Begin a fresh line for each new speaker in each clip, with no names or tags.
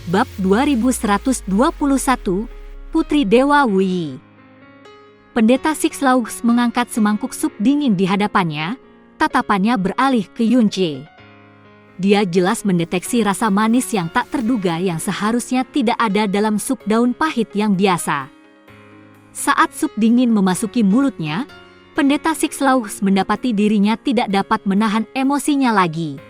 Bab 2121, Putri Dewa Wuyi. Pendeta Sixlaux mengangkat semangkuk sup dingin di hadapannya, tatapannya beralih ke Yunche. Dia jelas mendeteksi rasa manis yang tak terduga yang seharusnya tidak ada dalam sup daun pahit yang biasa. Saat sup dingin memasuki mulutnya, Pendeta Sixlaux mendapati dirinya tidak dapat menahan emosinya lagi.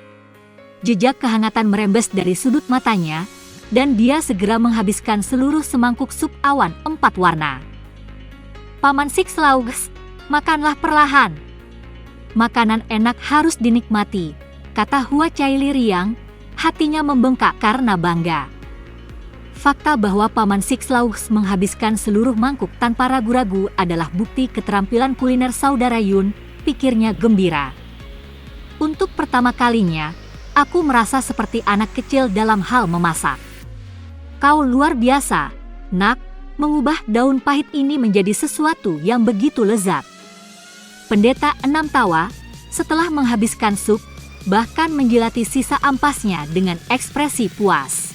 Jejak kehangatan merembes dari sudut matanya, dan dia segera menghabiskan seluruh semangkuk sup awan 4 warna. Paman Sixlaux, makanlah perlahan. Makanan enak harus dinikmati, kata Hua Caili riang, hatinya membengkak karena bangga. Fakta bahwa Paman Sixlaux menghabiskan seluruh mangkuk tanpa ragu-ragu adalah bukti keterampilan kuliner saudara Yun, pikirnya gembira. Untuk pertama kalinya, aku merasa seperti anak kecil dalam hal memasak. Kau luar biasa, Nak, mengubah daun pahit ini menjadi sesuatu yang begitu lezat. Pendeta Enam Tawa, setelah menghabiskan sup, bahkan menjilati sisa ampasnya dengan ekspresi puas.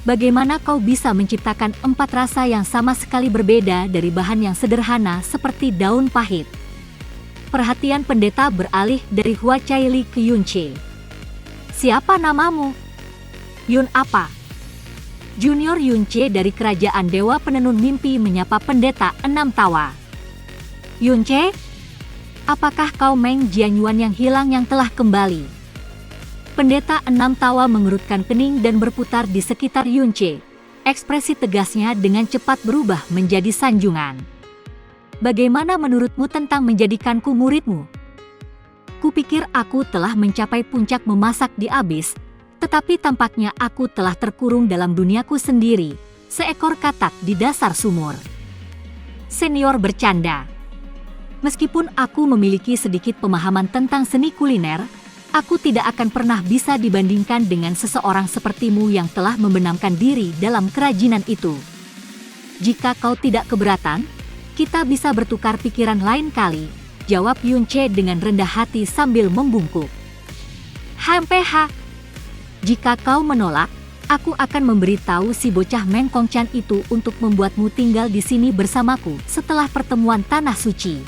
Bagaimana kau bisa menciptakan 4 rasa yang sama sekali berbeda dari bahan yang sederhana seperti daun pahit? Perhatian pendeta beralih dari Hua Caili ke Yunche. Siapa namamu? Yun apa? Junior Yunche dari Kerajaan Dewa Penenun Mimpi menyapa Pendeta Enam Tawa. Yunche? Apakah kau Meng Jianyuan yang hilang yang telah kembali? Pendeta Enam Tawa mengerutkan kening dan berputar di sekitar Yunche. Ekspresi tegasnya dengan cepat berubah menjadi sanjungan. Bagaimana menurutmu tentang menjadikanku muridmu? Kupikir aku telah mencapai puncak memasak di Abyss, tetapi tampaknya aku telah terkurung dalam duniaku sendiri, seekor katak di dasar sumur. Senior bercanda. Meskipun aku memiliki sedikit pemahaman tentang seni kuliner, aku tidak akan pernah bisa dibandingkan dengan seseorang sepertimu yang telah membenamkan diri dalam kerajinan itu. Jika kau tidak keberatan, kita bisa bertukar pikiran lain kali, jawab Yunche dengan rendah hati sambil membungkuk. HMPH. Jika kau menolak, aku akan memberitahu si bocah Meng Kongchan itu untuk membuatmu tinggal di sini bersamaku setelah pertemuan Tanah Suci.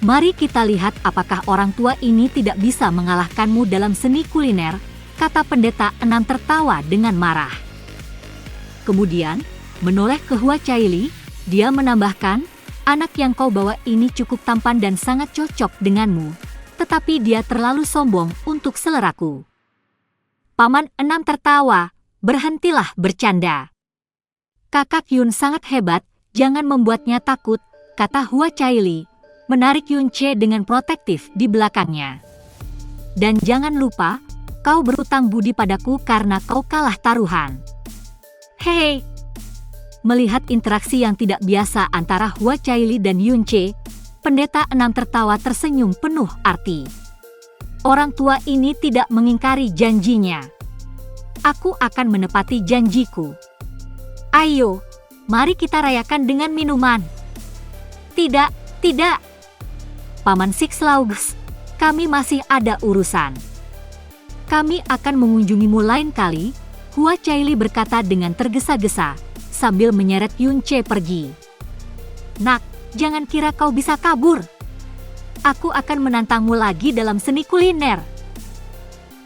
Mari kita lihat apakah orang tua ini tidak bisa mengalahkanmu dalam seni kuliner, kata Pendeta Enam tertawa dengan marah. Kemudian, menoleh ke Hua Caili, dia menambahkan, anak yang kau bawa ini cukup tampan dan sangat cocok denganmu, tetapi dia terlalu sombong untuk seleraku. Paman Enam tertawa, berhentilah bercanda. Kakak Yun sangat hebat, jangan membuatnya takut, kata Hua Caili, menarik Yunche dengan protektif di belakangnya. Dan jangan lupa, kau berutang budi padaku karena kau kalah taruhan. Hei! Melihat interaksi yang tidak biasa antara Hua Caili dan Yunche, Pendeta Enam tertawa tersenyum penuh arti. Orang tua ini tidak mengingkari janjinya. Aku akan menepati janjiku. Ayo, mari kita rayakan dengan minuman. Tidak, tidak. Paman Sixlaux, kami masih ada urusan. Kami akan mengunjungimu lain kali, Hua Caili berkata dengan tergesa-gesa, sambil menyeret Yunche pergi. Nak, jangan kira kau bisa kabur. Aku akan menantangmu lagi dalam seni kuliner.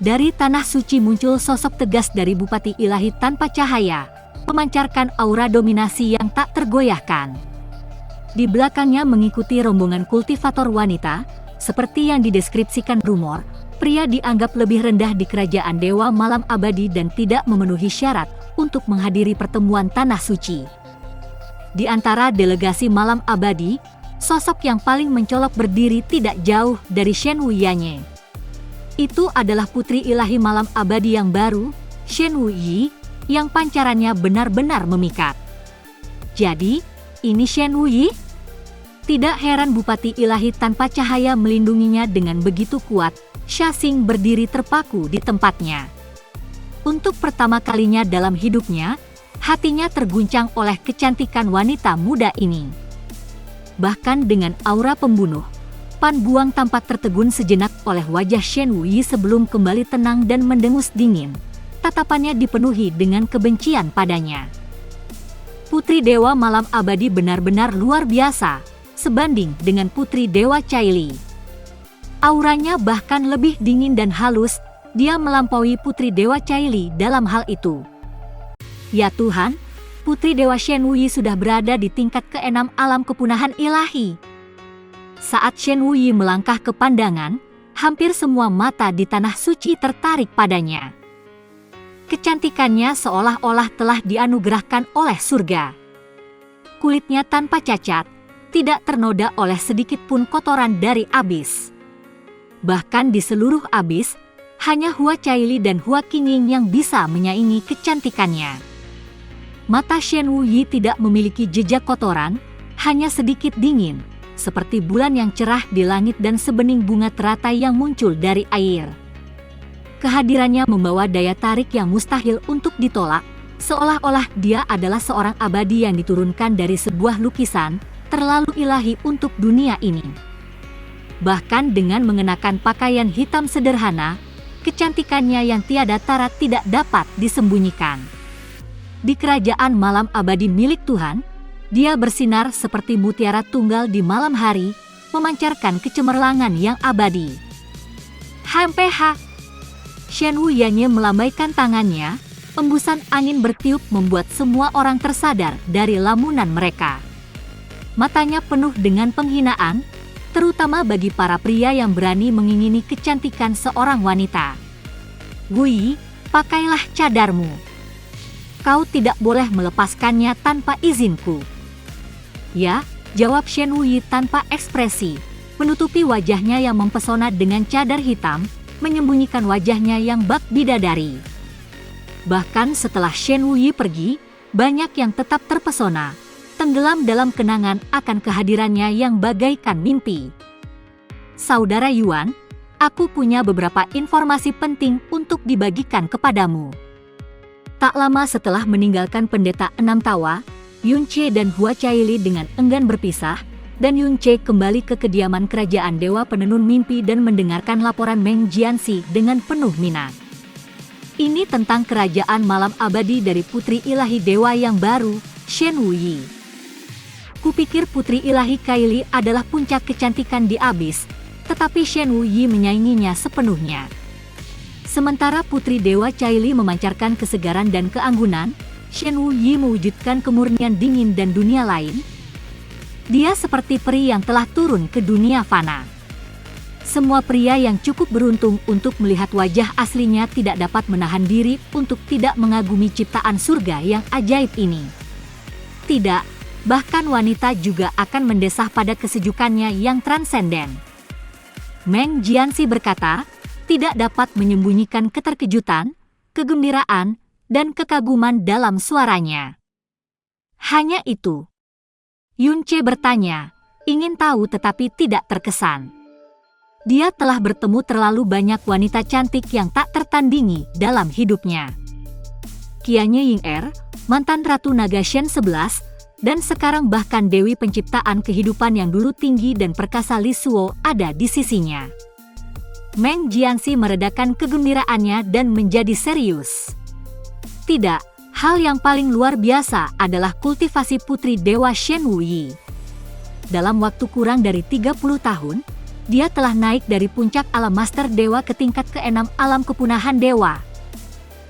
Dari Tanah Suci muncul sosok tegas dari Bupati Ilahi tanpa cahaya, memancarkan aura dominasi yang tak tergoyahkan. Di belakangnya mengikuti rombongan kultivator wanita, seperti yang dideskripsikan rumor, pria dianggap lebih rendah di Kerajaan Dewa Malam Abadi dan tidak memenuhi syarat untuk menghadiri pertemuan Tanah Suci. Di antara delegasi Malam Abadi, sosok yang paling mencolok berdiri tidak jauh dari Shen Wuyanye. Itu adalah putri ilahi Malam Abadi yang baru, Shen Wuyi, yang pancarannya benar-benar memikat. Jadi, ini Shen Wuyi? Tidak heran Bupati Ilahi tanpa cahaya melindunginya dengan begitu kuat, Sha Xing berdiri terpaku di tempatnya. Untuk pertama kalinya dalam hidupnya, hatinya terguncang oleh kecantikan wanita muda ini. Bahkan dengan aura pembunuh, Pan Buang tampak tertegun sejenak oleh wajah Shen Wuyi sebelum kembali tenang dan mendengus dingin. tatapannya dipenuhi dengan kebencian padanya. Putri Dewa Malam Abadi benar-benar luar biasa, sebanding dengan Putri Dewa Caili. Auranya bahkan lebih dingin dan halus, dia melampaui Putri Dewa Caili dalam hal itu. Ya Tuhan, Putri Dewa Shen Wuyi sudah berada di tingkat ke-6 alam kepunahan ilahi. Saat Shen Wuyi melangkah ke pandangan, hampir semua mata di tanah suci tertarik padanya. Kecantikannya seolah-olah telah dianugerahkan oleh surga. Kulitnya tanpa cacat, tidak ternoda oleh sedikit pun kotoran dari abis. Bahkan di seluruh abis, hanya Hua Caili dan Hua Qingying yang bisa menyaingi kecantikannya. Mata Shen Wuyi tidak memiliki jejak kotoran, hanya sedikit dingin, seperti bulan yang cerah di langit dan sebening bunga teratai yang muncul dari air. Kehadirannya membawa daya tarik yang mustahil untuk ditolak, seolah-olah dia adalah seorang abadi yang diturunkan dari sebuah lukisan, terlalu ilahi untuk dunia ini. Bahkan dengan mengenakan pakaian hitam sederhana, kecantikannya yang tiada tara tidak dapat disembunyikan. Di kerajaan malam abadi milik Tuhan, dia bersinar seperti mutiara tunggal di malam hari, memancarkan kecemerlangan yang abadi. HMPH. Shen Wuyanye melambaikan tangannya, embusan angin bertiup membuat semua orang tersadar dari lamunan mereka. Matanya penuh dengan penghinaan, terutama bagi para pria yang berani mengingini kecantikan seorang wanita. Wuyi, pakailah cadarmu. Kau tidak boleh melepaskannya tanpa izinku. Ya, jawab Shen Wuyi tanpa ekspresi, menutupi wajahnya yang mempesona dengan cadar hitam, menyembunyikan wajahnya yang bak bidadari. Bahkan setelah Shen Wuyi pergi, banyak yang tetap terpesona, tenggelam dalam kenangan akan kehadirannya yang bagaikan mimpi. Saudara Yuan, aku punya beberapa informasi penting untuk dibagikan kepadamu. Tak lama setelah meninggalkan pendeta 6 tawa, Yunche dan Hua Caili dengan enggan berpisah, dan Yunche kembali ke kediaman kerajaan Dewa Penenun Mimpi dan mendengarkan laporan Meng Jianxi dengan penuh minat. Ini tentang kerajaan malam abadi dari Putri Ilahi Dewa yang baru, Shen Wuyi. Kupikir Putri Ilahi Caili adalah puncak kecantikan di abis, tetapi Shen Wuyi menyainginya sepenuhnya. Sementara Putri Dewa Caili memancarkan kesegaran dan keanggunan, Shen Wuyi mewujudkan kemurnian dingin dan dunia lain. Dia seperti peri yang telah turun ke dunia fana. Semua pria yang cukup beruntung untuk melihat wajah aslinya tidak dapat menahan diri untuk tidak mengagumi ciptaan surga yang ajaib ini. Tidak, bahkan wanita juga akan mendesah pada kesejukannya yang transenden. Meng Jianxi berkata, tidak dapat menyembunyikan keterkejutan, kegembiraan, dan kekaguman dalam suaranya. Hanya itu. Yunche bertanya, ingin tahu tetapi tidak terkesan. Dia telah bertemu terlalu banyak wanita cantik yang tak tertandingi dalam hidupnya. Qianye Ying-er, mantan Ratu Naga Shen 11, dan sekarang bahkan Dewi Penciptaan Kehidupan yang dulu tinggi dan perkasa Li Suo ada di sisinya. Meng Jianxi meredakan kegembiraannya dan menjadi serius. Tidak, hal yang paling luar biasa adalah kultivasi Putri Dewa Shen Wuyi. Dalam waktu kurang dari 30 tahun, dia telah naik dari puncak alam master dewa ke tingkat ke-6 alam kepunahan dewa.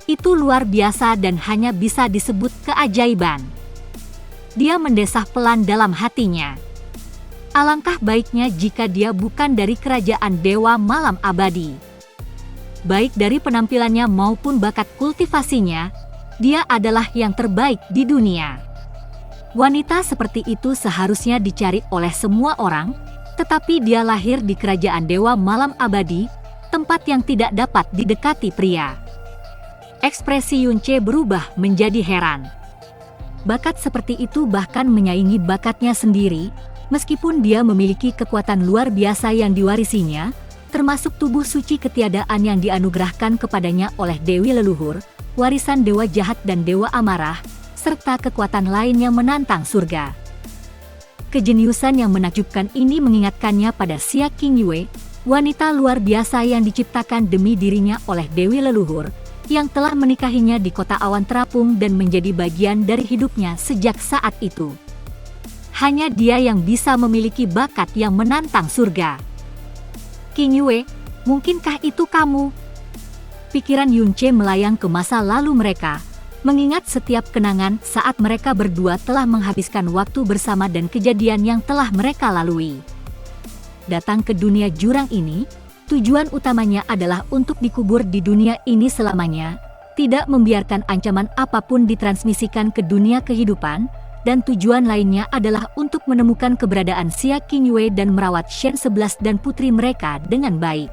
Itu luar biasa dan hanya bisa disebut keajaiban. Dia mendesah pelan dalam hatinya. Alangkah baiknya jika dia bukan dari kerajaan dewa malam abadi. Baik dari penampilannya maupun bakat kultivasinya, dia adalah yang terbaik di dunia. Wanita seperti itu seharusnya dicari oleh semua orang, tetapi dia lahir di kerajaan dewa malam abadi, tempat yang tidak dapat didekati pria. Ekspresi Yunche berubah menjadi heran. Bakat seperti itu bahkan menyaingi bakatnya sendiri, meskipun dia memiliki kekuatan luar biasa yang diwarisinya, termasuk tubuh suci ketiadaan yang dianugerahkan kepadanya oleh Dewi Leluhur, warisan Dewa Jahat dan Dewa Amarah, serta kekuatan lain yang menantang surga. Kejeniusan yang menakjubkan ini mengingatkannya pada Xia Qingyue, wanita luar biasa yang diciptakan demi dirinya oleh Dewi Leluhur, yang telah menikahinya di kota awan terapung dan menjadi bagian dari hidupnya sejak saat itu. Hanya dia yang bisa memiliki bakat yang menantang surga. Qing Yue, mungkinkah itu kamu? Pikiran Yunche melayang ke masa lalu mereka, mengingat setiap kenangan saat mereka berdua telah menghabiskan waktu bersama dan kejadian yang telah mereka lalui. Datang ke dunia jurang ini, tujuan utamanya adalah untuk dikubur di dunia ini selamanya, tidak membiarkan ancaman apapun ditransmisikan ke dunia kehidupan, dan tujuan lainnya adalah untuk menemukan keberadaan Xia Qing Yue dan merawat Shen 11 dan putri mereka dengan baik.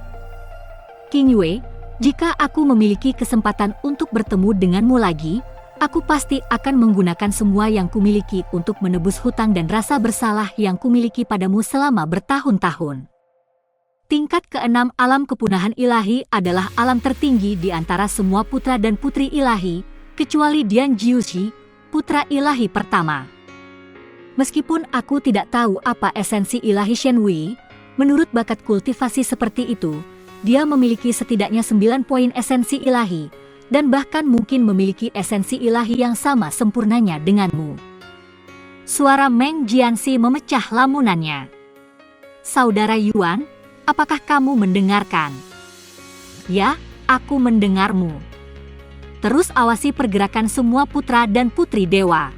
Qing Yue, jika aku memiliki kesempatan untuk bertemu denganmu lagi, aku pasti akan menggunakan semua yang kumiliki untuk menebus hutang dan rasa bersalah yang kumiliki padamu selama bertahun-tahun. Tingkat keenam alam kepunahan ilahi adalah alam tertinggi di antara semua putra dan putri ilahi, kecuali Dian Jiushi, putra ilahi pertama. Meskipun aku tidak tahu apa esensi ilahi Shen Wei, menurut bakat kultivasi seperti itu, dia memiliki setidaknya 9 poin esensi ilahi, dan bahkan mungkin memiliki esensi ilahi yang sama sempurnanya denganmu. Suara Meng Jianxi memecah lamunannya. Saudara Yuan, apakah kamu mendengarkan? Ya, aku mendengarmu. Terus awasi pergerakan semua putra dan putri dewa.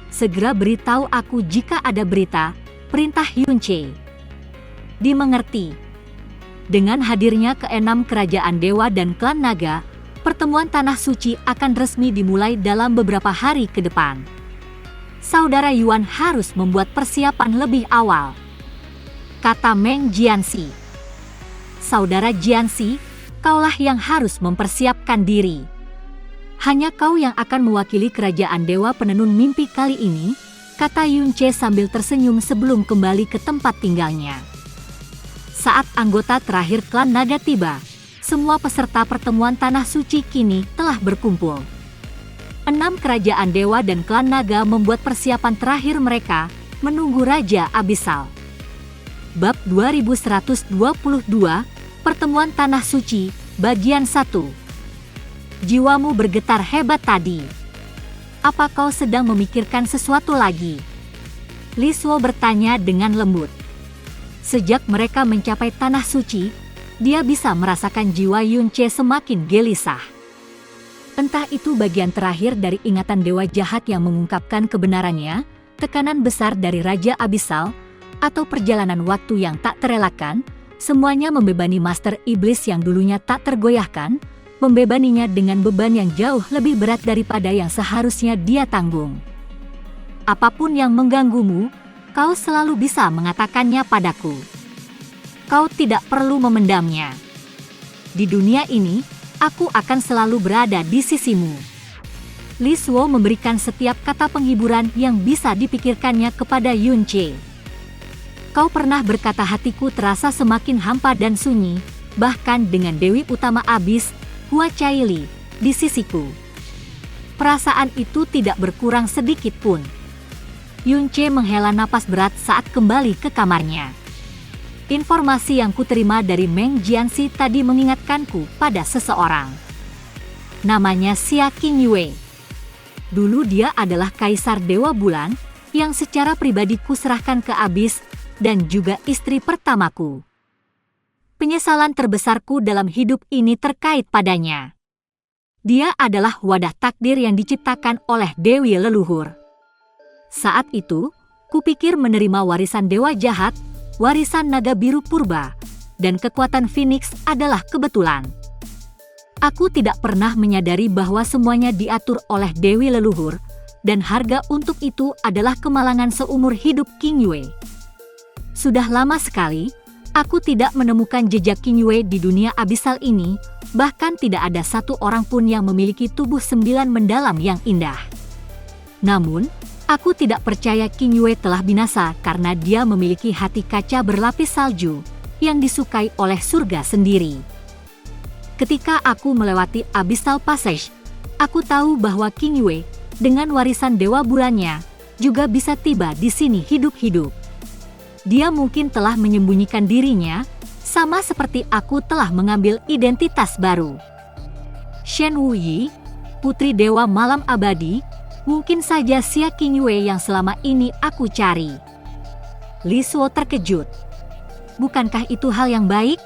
Segera beritahu aku jika ada berita, perintah Yunche. Dimengerti. Dengan hadirnya keenam kerajaan dewa dan klan naga, pertemuan Tanah Suci akan resmi dimulai dalam beberapa hari ke depan. Saudara Yuan harus membuat persiapan lebih awal, kata Meng Jianxi. Saudara Jianxi, kaulah yang harus mempersiapkan diri. Hanya kau yang akan mewakili kerajaan dewa penenun mimpi kali ini, kata Yunche sambil tersenyum sebelum kembali ke tempat tinggalnya. Saat anggota terakhir klan naga tiba, semua peserta pertemuan Tanah Suci kini telah berkumpul. 6 kerajaan dewa dan klan naga membuat persiapan terakhir mereka, menunggu Raja Abisal. Bab 2122, Pertemuan Tanah Suci, Bagian 1. Jiwamu bergetar hebat tadi. Apa kau sedang memikirkan sesuatu lagi? Li Suo bertanya dengan lembut. Sejak mereka mencapai Tanah Suci, dia bisa merasakan jiwa Yunche semakin gelisah. Entah itu bagian terakhir dari ingatan dewa jahat yang mengungkapkan kebenarannya, tekanan besar dari Raja Abisal, atau perjalanan waktu yang tak terelakkan, semuanya membebani Master Iblis yang dulunya tak tergoyahkan, membebaninya dengan beban yang jauh lebih berat daripada yang seharusnya dia tanggung. Apapun yang mengganggumu, kau selalu bisa mengatakannya padaku. Kau tidak perlu memendamnya. Di dunia ini, aku akan selalu berada di sisimu. Li Suo memberikan setiap kata penghiburan yang bisa dipikirkannya kepada Yunche. Kau pernah berkata hatiku terasa semakin hampa dan sunyi, bahkan dengan Dewi Utama Abis, Hua Caili, di sisiku. Perasaan itu tidak berkurang sedikit pun. Yunche menghela napas berat saat kembali ke kamarnya. Informasi yang kuterima dari Meng Jianxi tadi mengingatkanku pada seseorang. Namanya Xia Qing Yue. Dulu dia adalah Kaisar Dewa Bulan, yang secara pribadi kuserahkan ke Abis, dan juga istri pertamaku. Penyesalan terbesarku dalam hidup ini terkait padanya. Dia adalah wadah takdir yang diciptakan oleh Dewi leluhur. Saat itu, kupikir menerima warisan dewa jahat, warisan naga biru purba, dan kekuatan Phoenix adalah kebetulan. Aku tidak pernah menyadari bahwa semuanya diatur oleh Dewi leluhur, dan harga untuk itu adalah kemalangan seumur hidup Qing Yue. Sudah lama sekali, aku tidak menemukan jejak Qing Yue di dunia abisal ini, bahkan tidak ada satu orang pun yang memiliki tubuh 9 mendalam yang indah. Namun, aku tidak percaya Qing Yue telah binasa karena dia memiliki hati kaca berlapis salju yang disukai oleh surga sendiri. Ketika aku melewati Abyssal Passage, aku tahu bahwa Qing Yue dengan warisan dewa bulannya juga bisa tiba di sini hidup-hidup. Dia mungkin telah menyembunyikan dirinya, sama seperti aku telah mengambil identitas baru. Shen Wuyi, putri dewa malam abadi, mungkin saja Xia Qingyue yang selama ini aku cari. Li Suo terkejut. Bukankah itu hal yang baik?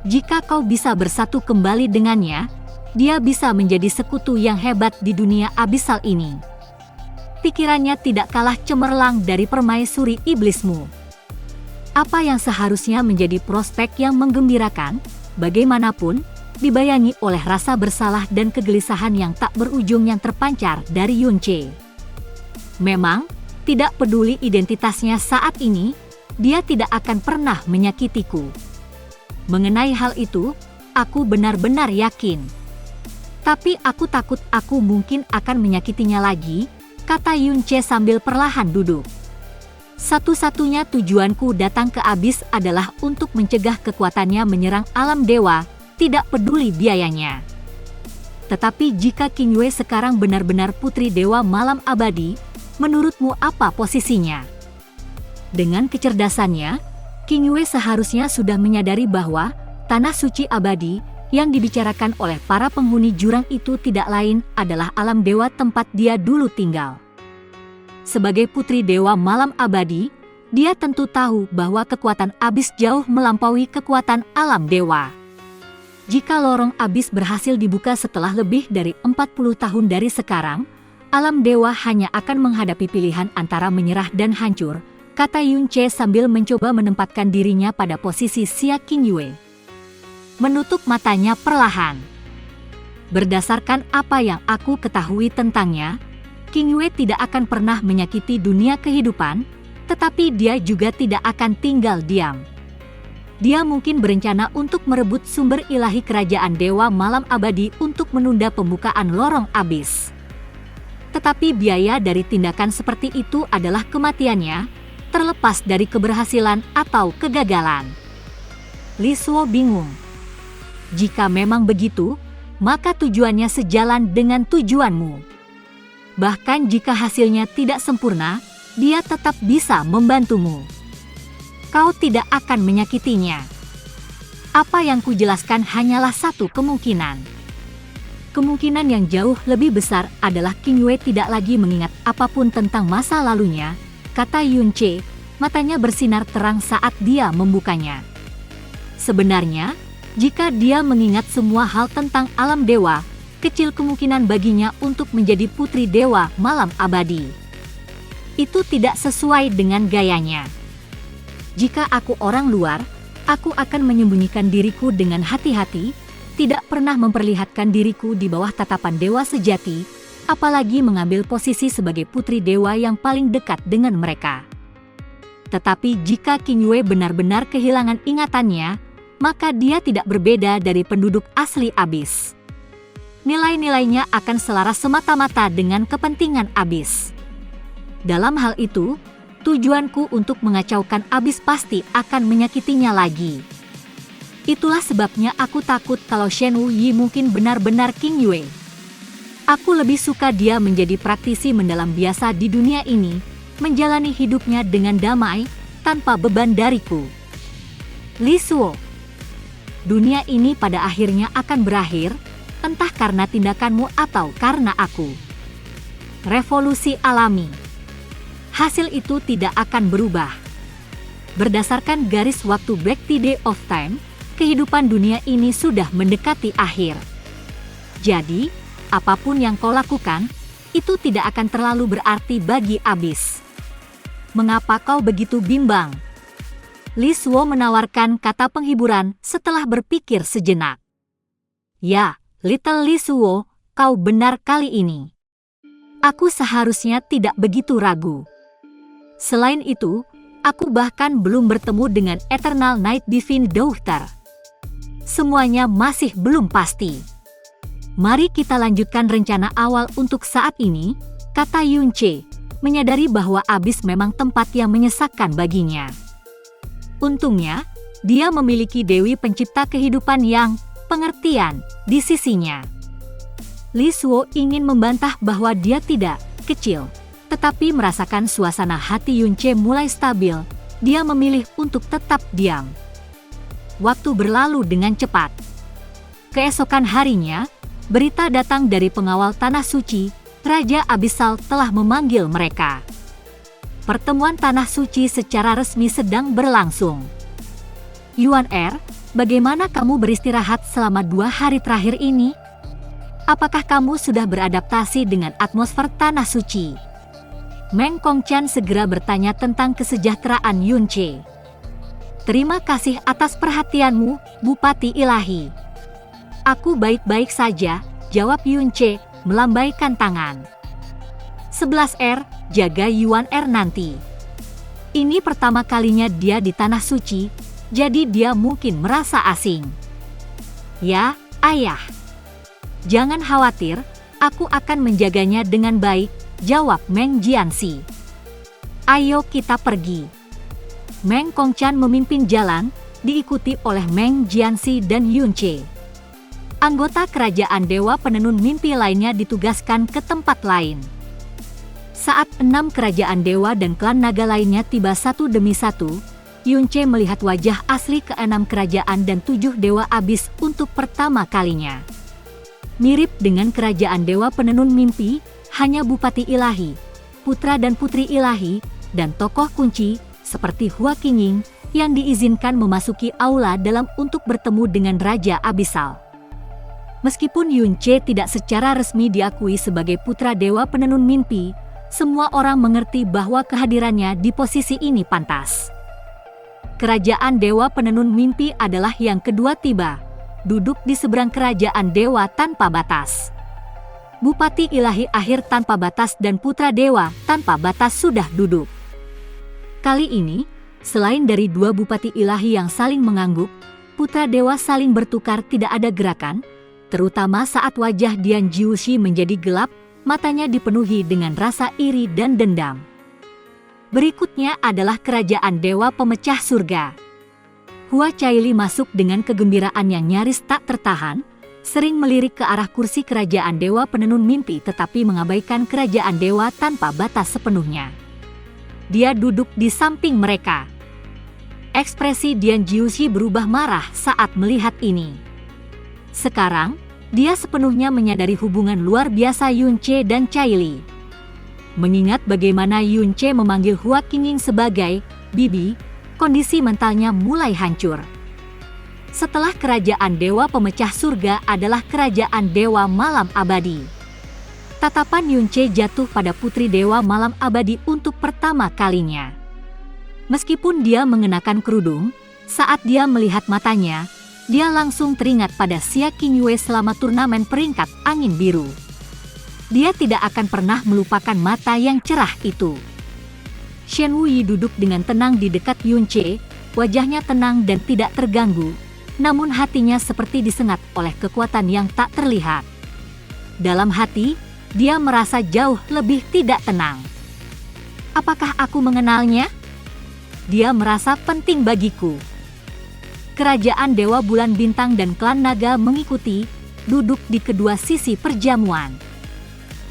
Jika kau bisa bersatu kembali dengannya, dia bisa menjadi sekutu yang hebat di dunia abisal ini. Pikirannya tidak kalah cemerlang dari permaisuri iblismu. Apa yang seharusnya menjadi prospek yang menggembirakan, bagaimanapun, dibayangi oleh rasa bersalah dan kegelisahan yang tak berujung yang terpancar dari Yunche. Memang, tidak peduli identitasnya saat ini, dia tidak akan pernah menyakitiku. Mengenai hal itu, aku benar-benar yakin. Tapi aku takut aku mungkin akan menyakitinya lagi, kata Yunche sambil perlahan duduk. Satu-satunya tujuanku datang ke Abyss adalah untuk mencegah kekuatannya menyerang alam dewa, tidak peduli biayanya. Tetapi jika Qingyue sekarang benar-benar putri dewa malam abadi, menurutmu apa posisinya? Dengan kecerdasannya, Qingyue seharusnya sudah menyadari bahwa tanah suci abadi yang dibicarakan oleh para penghuni jurang itu tidak lain adalah alam dewa tempat dia dulu tinggal. Sebagai putri dewa malam abadi, dia tentu tahu bahwa kekuatan Abyss jauh melampaui kekuatan alam dewa. Jika lorong Abyss berhasil dibuka setelah lebih dari 40 tahun dari sekarang, alam dewa hanya akan menghadapi pilihan antara menyerah dan hancur, kata Yunche sambil mencoba menempatkan dirinya pada posisi Xia Qingyue. Menutup matanya perlahan. Berdasarkan apa yang aku ketahui tentangnya, Qingyue tidak akan pernah menyakiti dunia kehidupan, tetapi dia juga tidak akan tinggal diam. Dia mungkin berencana untuk merebut sumber ilahi kerajaan dewa malam abadi untuk menunda pembukaan lorong Abyss. Tetapi biaya dari tindakan seperti itu adalah kematiannya, terlepas dari keberhasilan atau kegagalan. Li Suo bingung. Jika memang begitu, maka tujuannya sejalan dengan tujuanmu. Bahkan jika hasilnya tidak sempurna, dia tetap bisa membantumu. Kau tidak akan menyakitinya. Apa yang kujelaskan hanyalah satu kemungkinan. Kemungkinan yang jauh lebih besar adalah Qingyue tidak lagi mengingat apapun tentang masa lalunya, kata Yunche, matanya bersinar terang saat dia membukanya. Sebenarnya, jika dia mengingat semua hal tentang alam dewa, kecil kemungkinan baginya untuk menjadi putri dewa malam abadi. Itu tidak sesuai dengan gayanya. Jika aku orang luar, aku akan menyembunyikan diriku dengan hati-hati, tidak pernah memperlihatkan diriku di bawah tatapan dewa sejati, apalagi mengambil posisi sebagai putri dewa yang paling dekat dengan mereka. Tetapi jika Qingyue benar-benar kehilangan ingatannya, maka dia tidak berbeda dari penduduk asli Abyss. Nilai-nilainya akan selaras semata-mata dengan kepentingan Abyss. Dalam hal itu, tujuanku untuk mengacaukan Abyss pasti akan menyakitinya lagi. Itulah sebabnya aku takut kalau Shen Wuyi mungkin benar-benar Qingyue. Aku lebih suka dia menjadi praktisi mendalam biasa di dunia ini, menjalani hidupnya dengan damai, tanpa beban dariku. Li Suo, dunia ini pada akhirnya akan berakhir, entah karena tindakanmu atau karena aku. Revolusi alami. Hasil itu tidak akan berubah. Berdasarkan garis waktu Baekti Day of Time, kehidupan dunia ini sudah mendekati akhir. Jadi, apapun yang kau lakukan, itu tidak akan terlalu berarti bagi Abyss. Mengapa kau begitu bimbang? Li Suo menawarkan kata penghiburan setelah berpikir sejenak. Ya, Little Li Suo, kau benar kali ini. Aku seharusnya tidak begitu ragu. Selain itu, aku bahkan belum bertemu dengan Eternal Night Divine Daughter. Semuanya masih belum pasti. Mari kita lanjutkan rencana awal untuk saat ini, kata Yunche, menyadari bahwa Abyss memang tempat yang menyesakkan baginya. Untungnya, dia memiliki Dewi Pencipta Kehidupan yang pengertian di sisinya. Li Suo ingin membantah bahwa dia tidak kecil, tetapi merasakan suasana hati Yunche mulai stabil, dia memilih untuk tetap diam. Waktu berlalu dengan cepat. Keesokan harinya, Berita datang dari pengawal Tanah Suci, Raja Abyssal telah memanggil mereka. Pertemuan Tanah Suci secara resmi sedang berlangsung. Yuan bagaimana kamu beristirahat selama 2 hari terakhir ini? Apakah kamu sudah beradaptasi dengan atmosfer Tanah Suci? Meng Kongqian segera bertanya tentang kesejahteraan Yunche. Terima kasih atas perhatianmu, Bupati Ilahi. Aku baik-baik saja, jawab Yunche, melambaikan tangan. 11 jaga Yuan nanti. Ini pertama kalinya dia di Tanah Suci, jadi dia mungkin merasa asing. Ya, Ayah. Jangan khawatir, aku akan menjaganya dengan baik, jawab Meng Jianxi. Ayo kita pergi. Meng Kongqian memimpin jalan, diikuti oleh Meng Jianxi dan Yunche. Anggota kerajaan Dewa Penenun Mimpi lainnya ditugaskan ke tempat lain. Saat 6 kerajaan dewa dan klan naga lainnya tiba satu demi satu, Yunche melihat wajah asli ke-6 kerajaan dan 7 dewa abis untuk pertama kalinya. Mirip dengan kerajaan Dewa Penenun Mimpi, hanya Bupati Ilahi, putra dan putri Ilahi, dan tokoh kunci seperti Hua Qingying yang diizinkan memasuki aula dalam untuk bertemu dengan Raja Abyssal. Meskipun Yunche tidak secara resmi diakui sebagai putra Dewa Penenun Mimpi, semua orang mengerti bahwa kehadirannya di posisi ini pantas. Kerajaan Dewa Penenun Mimpi adalah yang kedua tiba, duduk di seberang kerajaan Dewa Tanpa Batas. Bupati Ilahi Akhir Tanpa Batas dan Putra Dewa Tanpa Batas sudah duduk. Kali ini, selain dari 2 Bupati Ilahi yang saling mengangguk, Putra Dewa saling bertukar tidak ada gerakan, terutama saat wajah Dian Jiushi menjadi gelap, matanya dipenuhi dengan rasa iri dan dendam. Berikutnya adalah kerajaan Dewa Pemecah Surga. Hua Caili masuk dengan kegembiraan yang nyaris tak tertahan, sering melirik ke arah kursi kerajaan Dewa Penenun Mimpi tetapi mengabaikan kerajaan Dewa Tanpa Batas sepenuhnya. Dia duduk di samping mereka. Ekspresi Dian Jiushi berubah marah saat melihat ini. Sekarang, dia sepenuhnya menyadari hubungan luar biasa Yunche dan Caili. Mengingat bagaimana Yunche memanggil Hua Qingying sebagai Bibi, kondisi mentalnya mulai hancur. Setelah kerajaan Dewa Pemecah Surga adalah kerajaan Dewa Malam Abadi. Tatapan Yunche jatuh pada Putri Dewa Malam Abadi untuk pertama kalinya. Meskipun dia mengenakan kerudung, saat dia melihat matanya, dia langsung teringat pada Xia Qingyue selama turnamen peringkat angin biru. Dia tidak akan pernah melupakan mata yang cerah itu. Shen Wuyi duduk dengan tenang di dekat Yunche, wajahnya tenang dan tidak terganggu, namun hatinya seperti disengat oleh kekuatan yang tak terlihat. Dalam hati, dia merasa jauh lebih tidak tenang. Apakah aku mengenalnya? Dia merasa penting bagiku. Kerajaan Dewa Bulan Bintang dan klan naga mengikuti, duduk di kedua sisi perjamuan.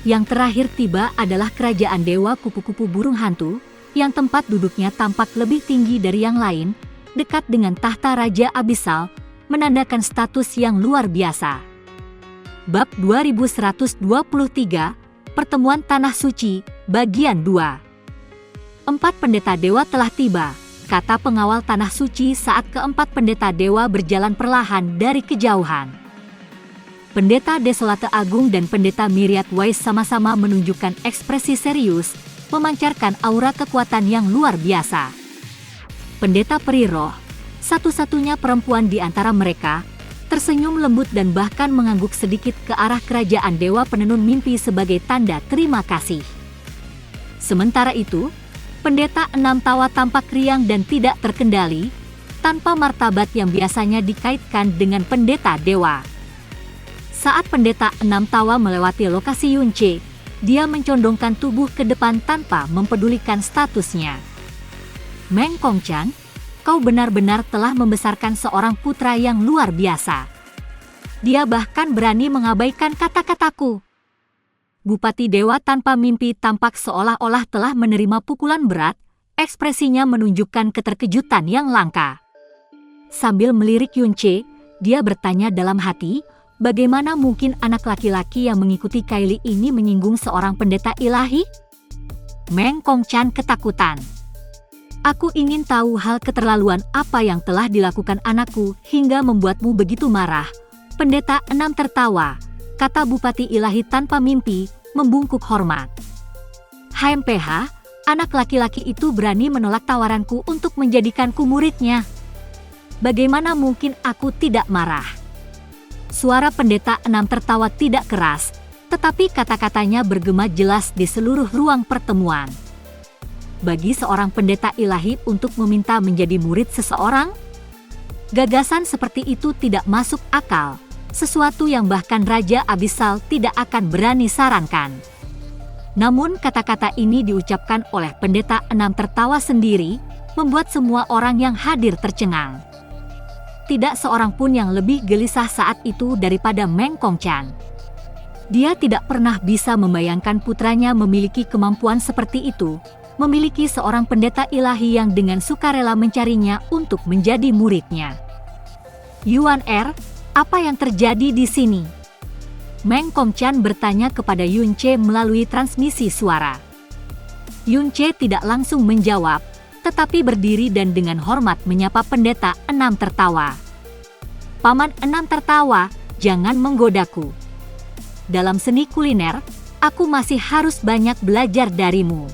Yang terakhir tiba adalah kerajaan Dewa Kupu-kupu Burung Hantu, yang tempat duduknya tampak lebih tinggi dari yang lain, dekat dengan tahta Raja Abyssal, menandakan status yang luar biasa. Bab 2123, Pertemuan Tanah Suci, Bagian 2. 4 pendeta dewa telah tiba, kata pengawal Tanah Suci saat keempat pendeta dewa berjalan perlahan dari kejauhan. Pendeta Desolate Agung dan pendeta Myriad Wise sama-sama menunjukkan ekspresi serius, memancarkan aura kekuatan yang luar biasa. Pendeta Peri Roh, satu-satunya perempuan di antara mereka, tersenyum lembut dan bahkan mengangguk sedikit ke arah kerajaan Dewa Penenun Mimpi sebagai tanda terima kasih. Sementara itu, Pendeta Enam Tawa tampak riang dan tidak terkendali, tanpa martabat yang biasanya dikaitkan dengan pendeta dewa. Saat Pendeta Enam Tawa melewati lokasi Yunche, dia mencondongkan tubuh ke depan tanpa mempedulikan statusnya. Meng Kongqian, kau benar-benar telah membesarkan seorang putra yang luar biasa. Dia bahkan berani mengabaikan kata-kataku. Bupati Dewa Tanpa Mimpi tampak seolah-olah telah menerima pukulan berat, ekspresinya menunjukkan keterkejutan yang langka. Sambil melirik Yunche, dia bertanya dalam hati, Bagaimana mungkin anak laki-laki yang mengikuti Kylie ini menyinggung seorang pendeta ilahi? Meng Kongchan ketakutan. Aku ingin tahu hal keterlaluan apa yang telah dilakukan anakku hingga membuatmu begitu marah. Pendeta 6 tertawa, kata Bupati Ilahi tanpa mimpi, membungkuk hormat. HMPH, anak laki-laki itu berani menolak tawaranku untuk menjadikanku muridnya. Bagaimana mungkin aku tidak marah? Suara pendeta 6 tertawa tidak keras, tetapi kata-katanya bergema jelas di seluruh ruang pertemuan. Bagi seorang pendeta ilahi untuk meminta menjadi murid seseorang, gagasan seperti itu tidak masuk akal, sesuatu yang bahkan Raja Abisal tidak akan berani sarankan. Namun kata-kata ini diucapkan oleh pendeta 6 tertawa sendiri, membuat semua orang yang hadir tercengang. Tidak seorang pun yang lebih gelisah saat itu daripada Meng Kongchan. Dia tidak pernah bisa membayangkan putranya memiliki kemampuan seperti itu, memiliki seorang pendeta ilahi yang dengan sukarela mencarinya untuk menjadi muridnya. Yuan Er, apa yang terjadi di sini? Meng Kongchan bertanya kepada Yun Che melalui transmisi suara. Yun Che tidak langsung menjawab, tetapi berdiri dan dengan hormat menyapa pendeta 6 tertawa. Paman 6 tertawa, jangan menggodaku. Dalam seni kuliner, aku masih harus banyak belajar darimu.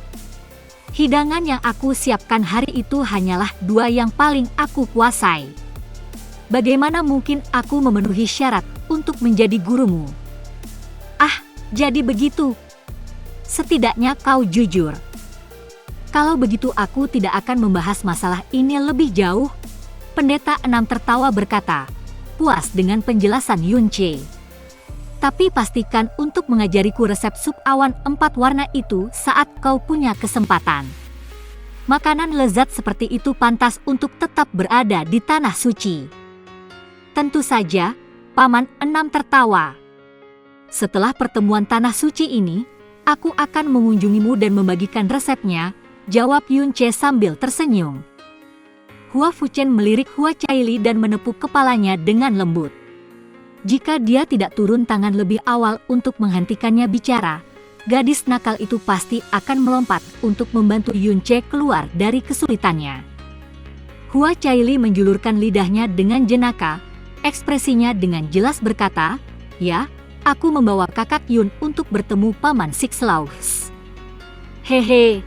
Hidangan yang aku siapkan hari itu hanyalah 2 yang paling aku kuasai. Bagaimana mungkin aku memenuhi syarat untuk menjadi gurumu? Ah, jadi begitu. Setidaknya kau jujur. Kalau begitu aku tidak akan membahas masalah ini lebih jauh. Pendeta 6 tertawa berkata, puas dengan penjelasan Yun Che. Tapi pastikan untuk mengajariku resep sup awan 4 warna itu saat kau punya kesempatan. Makanan lezat seperti itu pantas untuk tetap berada di tanah suci. Tentu saja, Paman 6 tertawa. Setelah pertemuan tanah suci ini, aku akan mengunjungimu dan membagikan resepnya, jawab Yun Che sambil tersenyum. Hua Fuchen melirik Hua Caili dan menepuk kepalanya dengan lembut. Jika dia tidak turun tangan lebih awal untuk menghentikannya bicara, gadis nakal itu pasti akan melompat untuk membantu Yun Che keluar dari kesulitannya. Hua Caili menjulurkan lidahnya dengan jenaka, ekspresinya dengan jelas berkata, ya, aku membawa kakak Yun untuk bertemu Paman Sixlaughs. Hehe.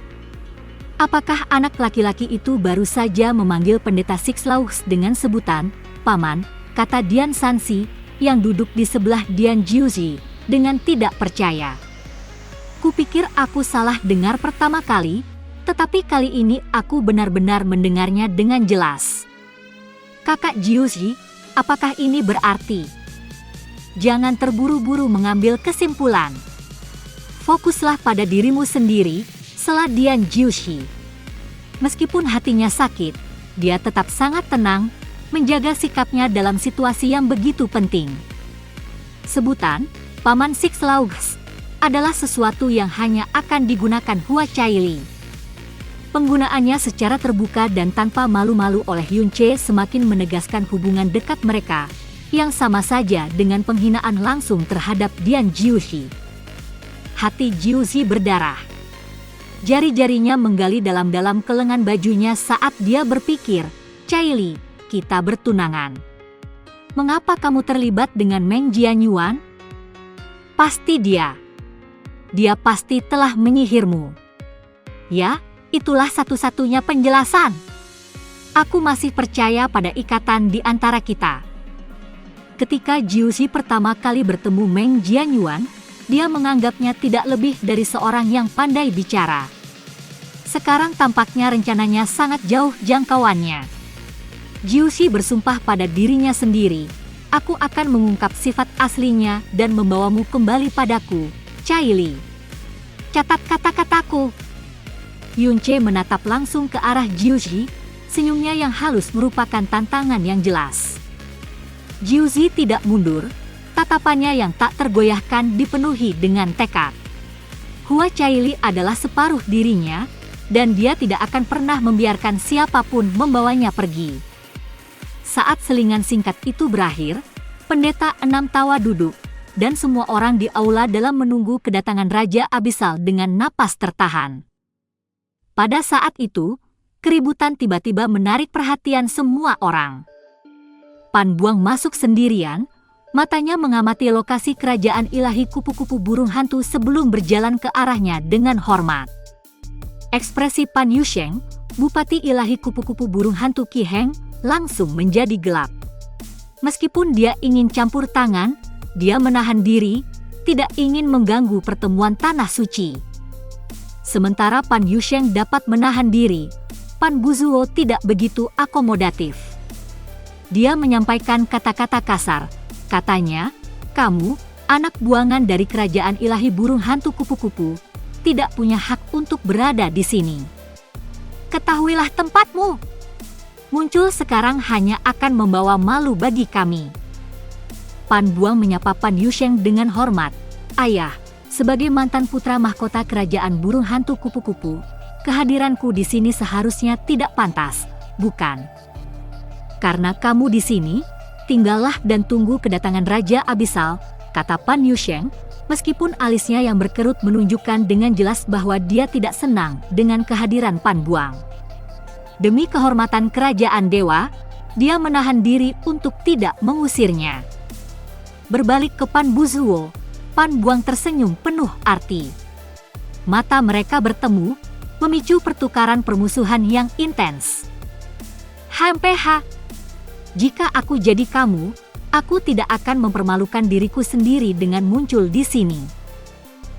Apakah anak laki-laki itu baru saja memanggil pendeta Sixlaughs dengan sebutan Paman, kata Dian Sansi, yang duduk di sebelah Dian Jiuzi, dengan tidak percaya. Kupikir aku salah dengar pertama kali, tetapi kali ini aku benar-benar mendengarnya dengan jelas. Kakak Jiuzi, apakah ini berarti? Jangan terburu-buru mengambil kesimpulan. Fokuslah pada dirimu sendiri, sela Dian Jiuzi. Meskipun hatinya sakit, dia tetap sangat tenang, menjaga sikapnya dalam situasi yang begitu penting. Sebutan Paman Sixlaughs adalah sesuatu yang hanya akan digunakan Hua Caili. Penggunaannya secara terbuka dan tanpa malu-malu oleh Yun Che semakin menegaskan hubungan dekat mereka, yang sama saja dengan penghinaan langsung terhadap Dian Jiuzi. Hati Jiuzi berdarah. Jari-jarinya menggali dalam-dalam ke lengan bajunya saat dia berpikir, Caili, kita bertunangan. Mengapa kamu terlibat dengan Meng Jianyuan? Pasti dia. Dia pasti telah menyihirmu. Ya, itulah satu-satunya penjelasan. Aku masih percaya pada ikatan di antara kita. Ketika Jiuzi pertama kali bertemu Meng Jianyuan, dia menganggapnya tidak lebih dari seorang yang pandai bicara. Sekarang tampaknya rencananya sangat jauh jangkauannya. Jiuzi bersumpah pada dirinya sendiri, aku akan mengungkap sifat aslinya dan membawamu kembali padaku, Caili. Catat kata-kataku. Yun Che menatap langsung ke arah Jiuzi, senyumnya yang halus merupakan tantangan yang jelas. Jiuzi tidak mundur, tatapannya yang tak tergoyahkan dipenuhi dengan tekad. Hua Caili adalah separuh dirinya, dan dia tidak akan pernah membiarkan siapapun membawanya pergi. Saat selingan singkat itu berakhir, Pendeta 6 tawa duduk, dan semua orang di aula dalam menunggu kedatangan Raja Abyssal dengan napas tertahan. Pada saat itu, keributan tiba-tiba menarik perhatian semua orang. Pan Buang masuk sendirian, matanya mengamati lokasi kerajaan ilahi kupu-kupu burung hantu sebelum berjalan ke arahnya dengan hormat. Ekspresi Pan Yusheng, Bupati Ilahi Kupu-kupu Burung Hantu Qi Heng, langsung menjadi gelap. Meskipun dia ingin campur tangan, dia menahan diri, tidak ingin mengganggu pertemuan tanah suci. Sementara Pan Yusheng dapat menahan diri, Pan Buzuo tidak begitu akomodatif. Dia menyampaikan kata-kata kasar. Katanya, kamu, anak buangan dari kerajaan ilahi burung hantu kupu-kupu, tidak punya hak untuk berada di sini. Ketahuilah tempatmu. Muncul sekarang hanya akan membawa malu bagi kami. Pan Buang menyapa Pan Yusheng dengan hormat. Ayah, sebagai mantan putra mahkota kerajaan burung hantu kupu-kupu, kehadiranku di sini seharusnya tidak pantas, bukan? Karena kamu di sini, tinggallah dan tunggu kedatangan Raja Abyssal, kata Pan Yusheng, meskipun alisnya yang berkerut menunjukkan dengan jelas bahwa dia tidak senang dengan kehadiran Pan Buang. Demi kehormatan kerajaan dewa, dia menahan diri untuk tidak mengusirnya. Berbalik ke Pan Buzuo, Pan Buang tersenyum penuh arti. Mata mereka bertemu, memicu pertukaran permusuhan yang intens. HMPH, jika aku jadi kamu, aku tidak akan mempermalukan diriku sendiri dengan muncul di sini.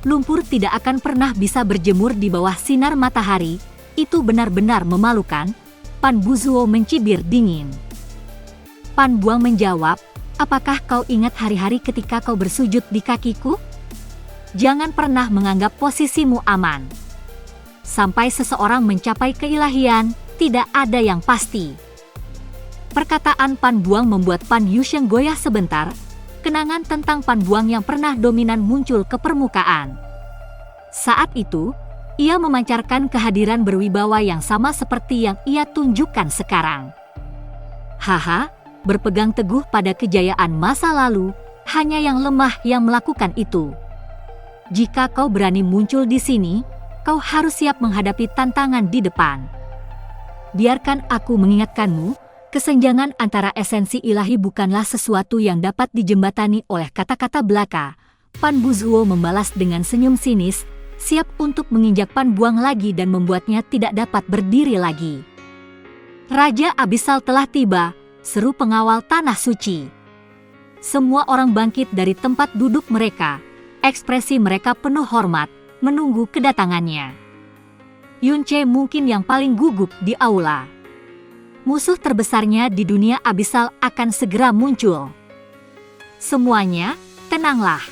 Lumpur tidak akan pernah bisa berjemur di bawah sinar matahari, itu benar-benar memalukan. Pan Buzuo mencibir dingin. Pan Buang menjawab, apakah kau ingat hari-hari ketika kau bersujud di kakiku? Jangan pernah menganggap posisimu aman. Sampai seseorang mencapai keilahian, tidak ada yang pasti. Perkataan Pan Buang membuat Pan Yusheng goyah sebentar, kenangan tentang Pan Buang yang pernah dominan muncul ke permukaan. Saat itu, ia memancarkan kehadiran berwibawa yang sama seperti yang ia tunjukkan sekarang. Haha, berpegang teguh pada kejayaan masa lalu, hanya yang lemah yang melakukan itu. Jika kau berani muncul di sini, kau harus siap menghadapi tantangan di depan. Biarkan aku mengingatkanmu, kesenjangan antara esensi ilahi bukanlah sesuatu yang dapat dijembatani oleh kata-kata belaka. Pan Buzuo membalas dengan senyum sinis, siap untuk menginjak Pan Buang lagi dan membuatnya tidak dapat berdiri lagi. Raja Abyssal telah tiba, seru pengawal tanah suci. Semua orang bangkit dari tempat duduk mereka, ekspresi mereka penuh hormat, menunggu kedatangannya. Yunce mungkin yang paling gugup di aula. Musuh terbesarnya di dunia Abyssal akan segera muncul. Semuanya, tenanglah.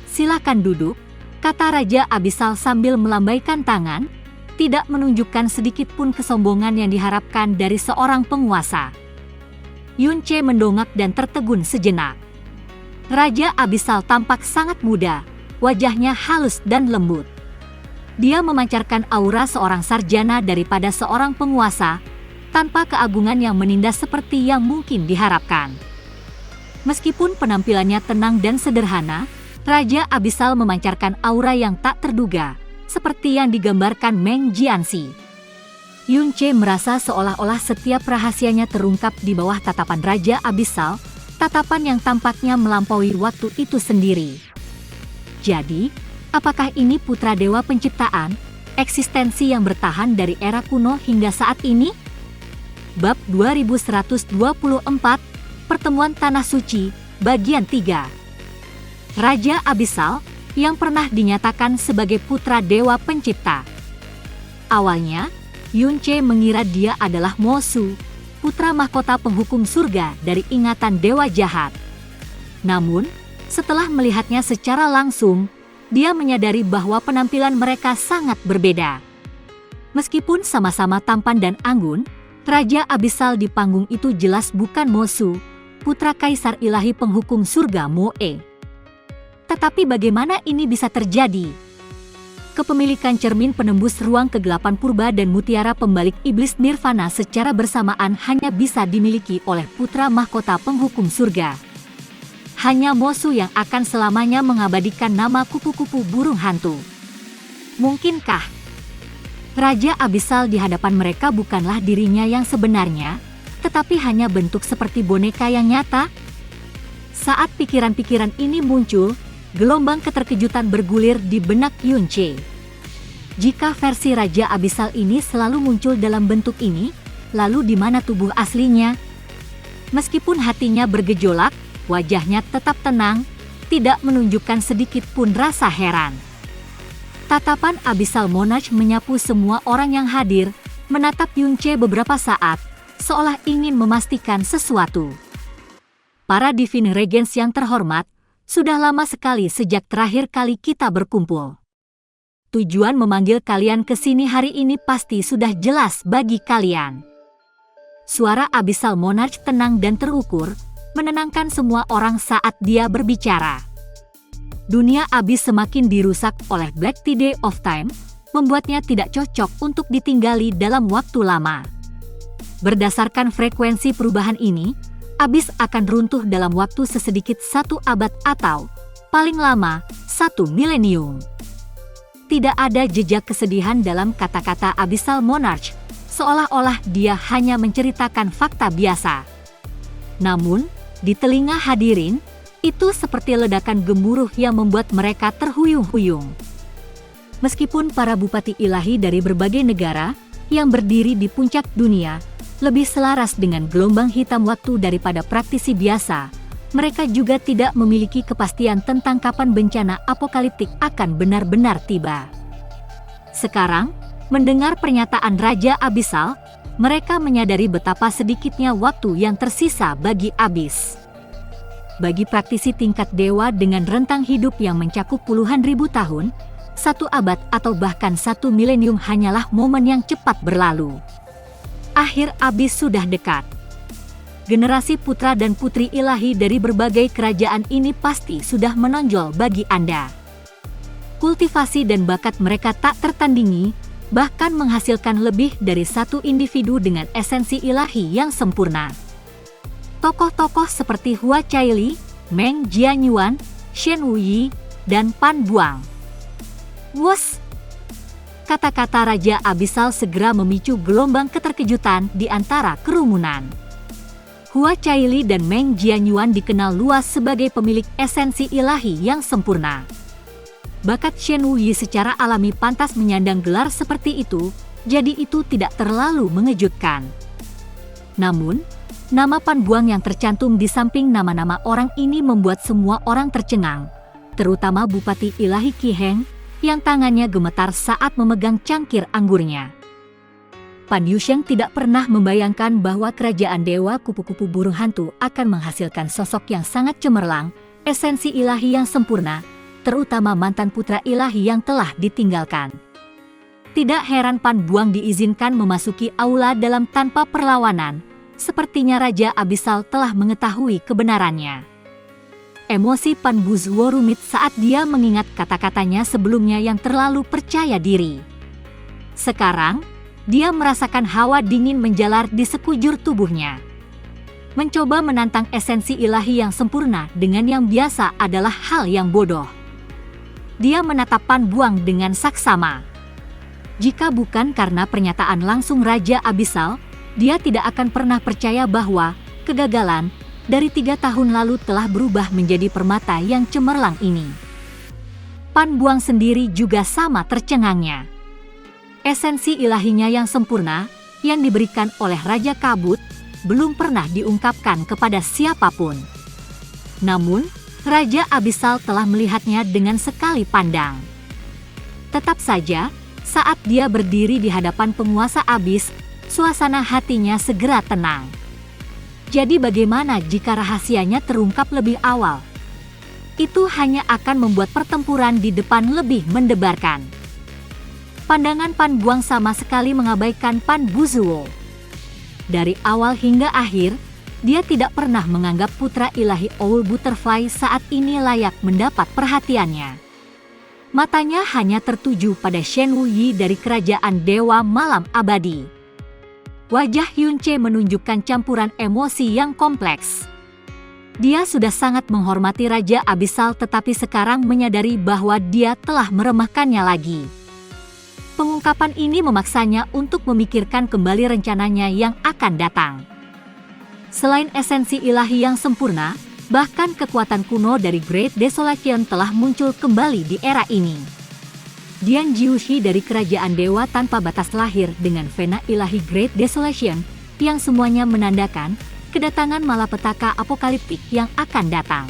Silakan duduk, kata Raja Abyssal sambil melambaikan tangan, tidak menunjukkan sedikit pun kesombongan yang diharapkan dari seorang penguasa. Yunce mendongak dan tertegun sejenak. Raja Abyssal tampak sangat muda, wajahnya halus dan lembut. Dia memancarkan aura seorang sarjana daripada seorang penguasa, tanpa keagungan yang menindas seperti yang mungkin diharapkan. Meskipun penampilannya tenang dan sederhana, Raja Abyssal memancarkan aura yang tak terduga, seperti yang digambarkan Meng Jianxi. Yunce merasa seolah-olah setiap rahasianya terungkap di bawah tatapan Raja Abyssal, tatapan yang tampaknya melampaui waktu itu sendiri. Jadi, apakah ini putra dewa penciptaan, eksistensi yang bertahan dari era kuno hingga saat ini? Bab 2124, Pertemuan Tanah Suci, Bagian 3. Raja Abyssal, yang pernah dinyatakan sebagai putra dewa pencipta. Awalnya, Yunce mengira dia adalah Mo Su, putra mahkota penghukum surga dari ingatan dewa jahat. Namun, setelah melihatnya secara langsung, dia menyadari bahwa penampilan mereka sangat berbeda. Meskipun sama-sama tampan dan anggun, Raja Abyssal di panggung itu jelas bukan Mo Su, putra kaisar ilahi penghukum surga Mo E. Tetapi bagaimana ini bisa terjadi? Kepemilikan cermin penembus ruang kegelapan purba dan mutiara pembalik iblis nirvana secara bersamaan hanya bisa dimiliki oleh putra mahkota penghukum surga. hanya Mosu yang akan selamanya mengabadikan nama kupu-kupu burung hantu. Mungkinkah Raja Abyssal di hadapan mereka bukanlah dirinya yang sebenarnya, tetapi hanya bentuk seperti boneka yang nyata? Saat pikiran-pikiran ini muncul, gelombang keterkejutan bergulir di benak Yunche. Jika versi Raja Abyssal ini selalu muncul dalam bentuk ini, lalu di mana tubuh aslinya? Meskipun hatinya bergejolak, wajahnya tetap tenang, tidak menunjukkan sedikit pun rasa heran. Tatapan Abyssal Monarch menyapu semua orang yang hadir, menatap Yunche beberapa saat, seolah ingin memastikan sesuatu. Para Divine Regents yang terhormat, sudah lama sekali sejak terakhir kali kita berkumpul. Tujuan memanggil kalian ke sini hari ini pasti sudah jelas bagi kalian. Suara Abyssal Monarch tenang dan terukur, menenangkan semua orang saat dia berbicara. Dunia Abyss semakin dirusak oleh Black Tide of Time, membuatnya tidak cocok untuk ditinggali dalam waktu lama. Berdasarkan frekuensi perubahan ini, Abyss akan runtuh dalam waktu sesedikit 1 abad atau, paling lama, 1 milenium. Tidak ada jejak kesedihan dalam kata-kata Abyssal Monarch, seolah-olah dia hanya menceritakan fakta biasa. Namun, di telinga hadirin, itu seperti ledakan gemuruh yang membuat mereka terhuyung-huyung. Meskipun para bupati ilahi dari berbagai negara yang berdiri di puncak dunia lebih selaras dengan gelombang hitam waktu daripada praktisi biasa, mereka juga tidak memiliki kepastian tentang kapan bencana apokaliptik akan benar-benar tiba. Sekarang, mendengar pernyataan Raja Abyssal, mereka menyadari betapa sedikitnya waktu yang tersisa bagi Abyss. Bagi praktisi tingkat dewa dengan rentang hidup yang mencakup puluhan ribu tahun, 1 abad atau bahkan 1 milenium hanyalah momen yang cepat berlalu. Akhir Abyss sudah dekat. Generasi putra dan putri ilahi dari berbagai kerajaan ini pasti sudah menonjol bagi Anda. Kultivasi dan bakat mereka tak tertandingi, bahkan menghasilkan lebih dari 1 individu dengan esensi ilahi yang sempurna. Tokoh-tokoh seperti Hua Caili, Meng Jianyuan, Shen Wuyi, dan Pan Buang. Wus! Kata-kata Raja Abyssal segera memicu gelombang keterkejutan di antara kerumunan. Hua Caili dan Meng Jianyuan dikenal luas sebagai pemilik esensi ilahi yang sempurna. Bakat Shen Wuyi secara alami pantas menyandang gelar seperti itu, jadi itu tidak terlalu mengejutkan. Namun, nama Pan Buang yang tercantum di samping nama-nama orang ini membuat semua orang tercengang, terutama Bupati Ilahi Qi Heng, yang tangannya gemetar saat memegang cangkir anggurnya. Pan Yusheng tidak pernah membayangkan bahwa kerajaan dewa kupu-kupu burung hantu akan menghasilkan sosok yang sangat cemerlang, esensi ilahi yang sempurna, terutama mantan putra ilahi yang telah ditinggalkan. Tidak heran Pan Buang diizinkan memasuki aula dalam tanpa perlawanan, sepertinya Raja Abyssal telah mengetahui kebenarannya. Emosi Pan Buzuo rumit saat dia mengingat kata-katanya sebelumnya yang terlalu percaya diri. Sekarang, dia merasakan hawa dingin menjalar di sekujur tubuhnya. Mencoba menantang esensi ilahi yang sempurna dengan yang biasa adalah hal yang bodoh. Dia menatap Pan Buang dengan saksama. Jika bukan karena pernyataan langsung Raja Abyssal, dia tidak akan pernah percaya bahwa kegagalan dari 3 tahun lalu telah berubah menjadi permata yang cemerlang ini. Pan Buang sendiri juga sama tercengangnya. Esensi ilahinya yang sempurna, yang diberikan oleh Raja Kabut, belum pernah diungkapkan kepada siapapun. Namun, Raja Abyssal telah melihatnya dengan sekali pandang. Tetap saja, saat dia berdiri di hadapan penguasa Abyss, suasana hatinya segera tenang. Jadi bagaimana jika rahasianya terungkap lebih awal? Itu hanya akan membuat pertempuran di depan lebih mendebarkan. Pandangan Pan Buang sama sekali mengabaikan Pan Buzuo. Dari awal hingga akhir, dia tidak pernah menganggap putra ilahi Owl Butterfly saat ini layak mendapat perhatiannya. Matanya hanya tertuju pada Shen Wuyi dari kerajaan Dewa Malam Abadi. Wajah Yunche menunjukkan campuran emosi yang kompleks. Dia sudah sangat menghormati Raja Abyssal tetapi sekarang menyadari bahwa dia telah meremehkannya lagi. Pengungkapan ini memaksanya untuk memikirkan kembali rencananya yang akan datang. Selain esensi ilahi yang sempurna, bahkan kekuatan kuno dari Great Desolation telah muncul kembali di era ini. Dian Jiushi dari Kerajaan Dewa Tanpa Batas lahir dengan vena ilahi Great Desolation, yang semuanya menandakan kedatangan malapetaka apokaliptik yang akan datang.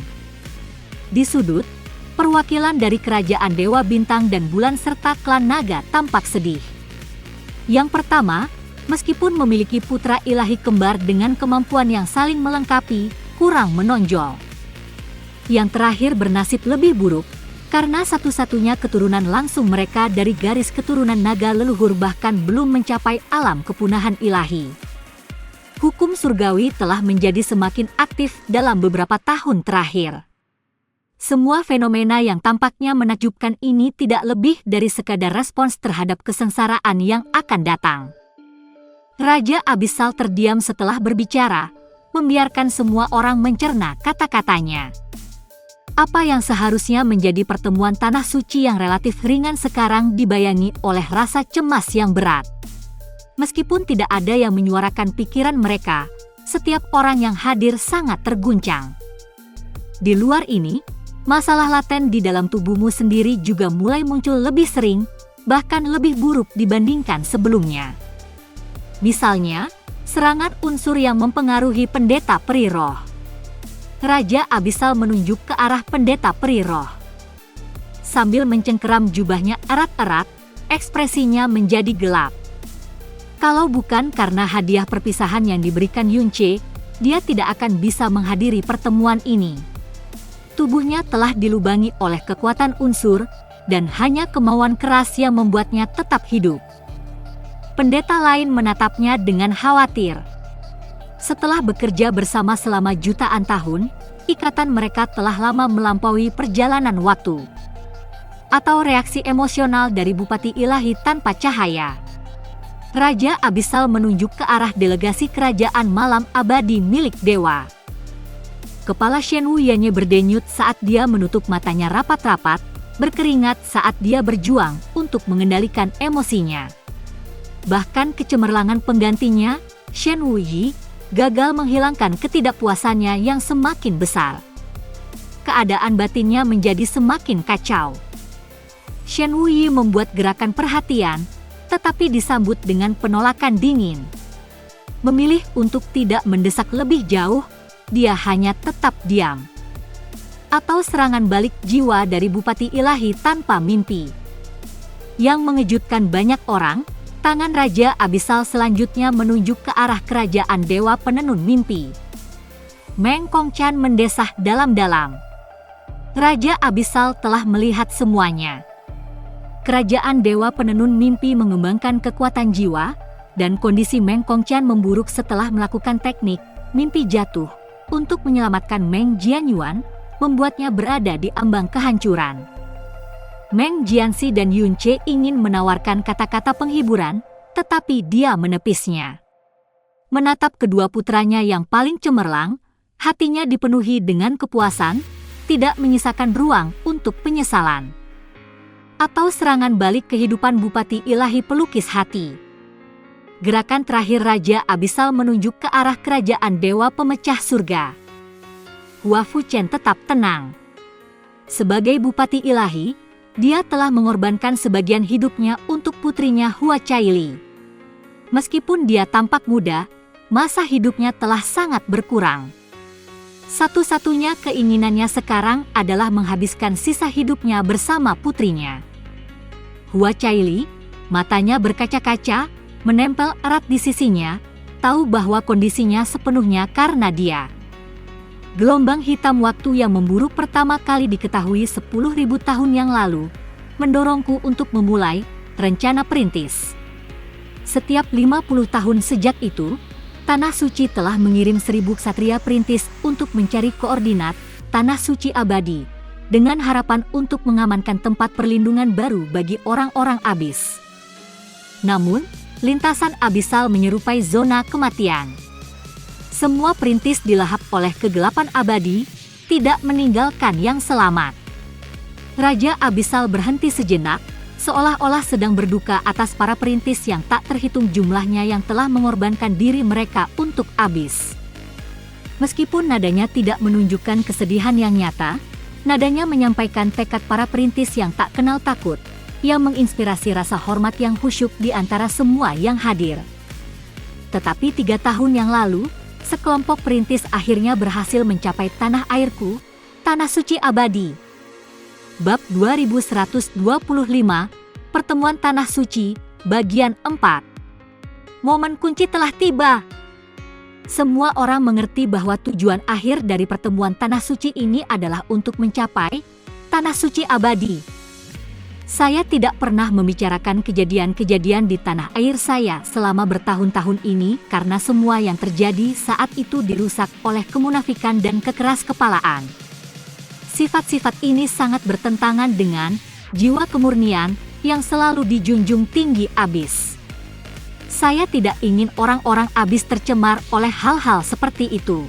Di sudut, perwakilan dari Kerajaan Dewa Bintang dan Bulan serta klan naga tampak sedih. Yang pertama, meskipun memiliki putra ilahi kembar dengan kemampuan yang saling melengkapi, kurang menonjol. Yang terakhir bernasib lebih buruk, karena satu-satunya keturunan langsung mereka dari garis keturunan naga leluhur bahkan belum mencapai alam kepunahan ilahi. Hukum surgawi telah menjadi semakin aktif dalam beberapa tahun terakhir. Semua fenomena yang tampaknya menakjubkan ini tidak lebih dari sekadar respons terhadap kesengsaraan yang akan datang. Raja Abyssal terdiam setelah berbicara, membiarkan semua orang mencerna kata-katanya. Apa yang seharusnya menjadi pertemuan tanah suci yang relatif ringan sekarang dibayangi oleh rasa cemas yang berat. Meskipun tidak ada yang menyuarakan pikiran mereka, setiap orang yang hadir sangat terguncang. Di luar ini, masalah laten di dalam tubuhmu sendiri juga mulai muncul lebih sering, bahkan lebih buruk dibandingkan sebelumnya. Misalnya, serangan unsur yang mempengaruhi pendeta peri roh. Raja Abyssal menunjuk ke arah pendeta peri roh. Sambil mencengkeram jubahnya erat-erat, ekspresinya menjadi gelap. Kalau bukan karena hadiah perpisahan yang diberikan Yunche, dia tidak akan bisa menghadiri pertemuan ini. Tubuhnya telah dilubangi oleh kekuatan unsur, dan hanya kemauan keras yang membuatnya tetap hidup. Pendeta lain menatapnya dengan khawatir. Setelah bekerja bersama selama jutaan tahun, ikatan mereka telah lama melampaui perjalanan waktu. Atau reaksi emosional dari Bupati Ilahi tanpa cahaya. Raja Abyssal menunjuk ke arah delegasi kerajaan malam abadi milik dewa. Kepala Shen Wuyange berdenyut saat dia menutup matanya rapat-rapat, berkeringat saat dia berjuang untuk mengendalikan emosinya. Bahkan kecemerlangan penggantinya, Shen Wuyi, gagal menghilangkan ketidakpuasannya yang semakin besar. Keadaan batinnya menjadi semakin kacau. Shen Wuyi membuat gerakan perhatian, tetapi disambut dengan penolakan dingin. Memilih untuk tidak mendesak lebih jauh, dia hanya tetap diam. Atau serangan balik jiwa dari Bupati Ilahi tanpa mimpi. Yang mengejutkan banyak orang, tangan Raja Abyssal selanjutnya menunjuk ke arah kerajaan Dewa Penenun Mimpi. Meng Kongchan mendesah dalam-dalam. Raja Abyssal telah melihat semuanya. Kerajaan Dewa Penenun Mimpi mengembangkan kekuatan jiwa, dan kondisi Meng Kongchan memburuk setelah melakukan teknik mimpi jatuh untuk menyelamatkan Meng Jianyuan, membuatnya berada di ambang kehancuran. Meng Jianxi dan Yunche ingin menawarkan kata-kata penghiburan, tetapi dia menepisnya. Menatap kedua putranya yang paling cemerlang, hatinya dipenuhi dengan kepuasan, tidak menyisakan ruang untuk penyesalan. Atau serangan balik kehidupan Bupati Ilahi pelukis hati. Gerakan terakhir Raja Abyssal menunjuk ke arah kerajaan Dewa Pemecah Surga. Hua Fuchen tetap tenang. Sebagai Bupati Ilahi, dia telah mengorbankan sebagian hidupnya untuk putrinya Hua Caili. Meskipun dia tampak muda, masa hidupnya telah sangat berkurang. Satu-satunya keinginannya sekarang adalah menghabiskan sisa hidupnya bersama putrinya. Hua Caili, matanya berkaca-kaca, menempel erat di sisinya, tahu bahwa kondisinya sepenuhnya karena dia. Gelombang hitam waktu yang memburu pertama kali diketahui 10.000 tahun yang lalu, mendorongku untuk memulai rencana perintis. Setiap 50 tahun sejak itu, Tanah Suci telah mengirim 1000 ksatria perintis untuk mencari koordinat Tanah Suci Abadi, dengan harapan untuk mengamankan tempat perlindungan baru bagi orang-orang abis. Namun, lintasan Abyssal menyerupai zona kematian. Semua perintis dilahap oleh kegelapan abadi, tidak meninggalkan yang selamat. Raja Abyssal berhenti sejenak, seolah-olah sedang berduka atas para perintis yang tak terhitung jumlahnya yang telah mengorbankan diri mereka untuk Abyss. Meskipun nadanya tidak menunjukkan kesedihan yang nyata, nadanya menyampaikan tekad para perintis yang tak kenal takut, yang menginspirasi rasa hormat yang khusyuk di antara semua yang hadir. Tetapi 3 tahun yang lalu, sekelompok perintis akhirnya berhasil mencapai tanah airku, tanah suci abadi. Bab 2125, Pertemuan Tanah Suci, Bagian 4. Momen kunci telah tiba. Semua orang mengerti bahwa tujuan akhir dari pertemuan Tanah Suci ini adalah untuk mencapai Tanah Suci Abadi. Saya tidak pernah membicarakan kejadian-kejadian di tanah air saya selama bertahun-tahun ini karena semua yang terjadi saat itu dirusak oleh kemunafikan dan kekeras-kepalaan. Sifat-sifat ini sangat bertentangan dengan jiwa kemurnian yang selalu dijunjung tinggi Abyss. Saya tidak ingin orang-orang Abyss tercemar oleh hal-hal seperti itu.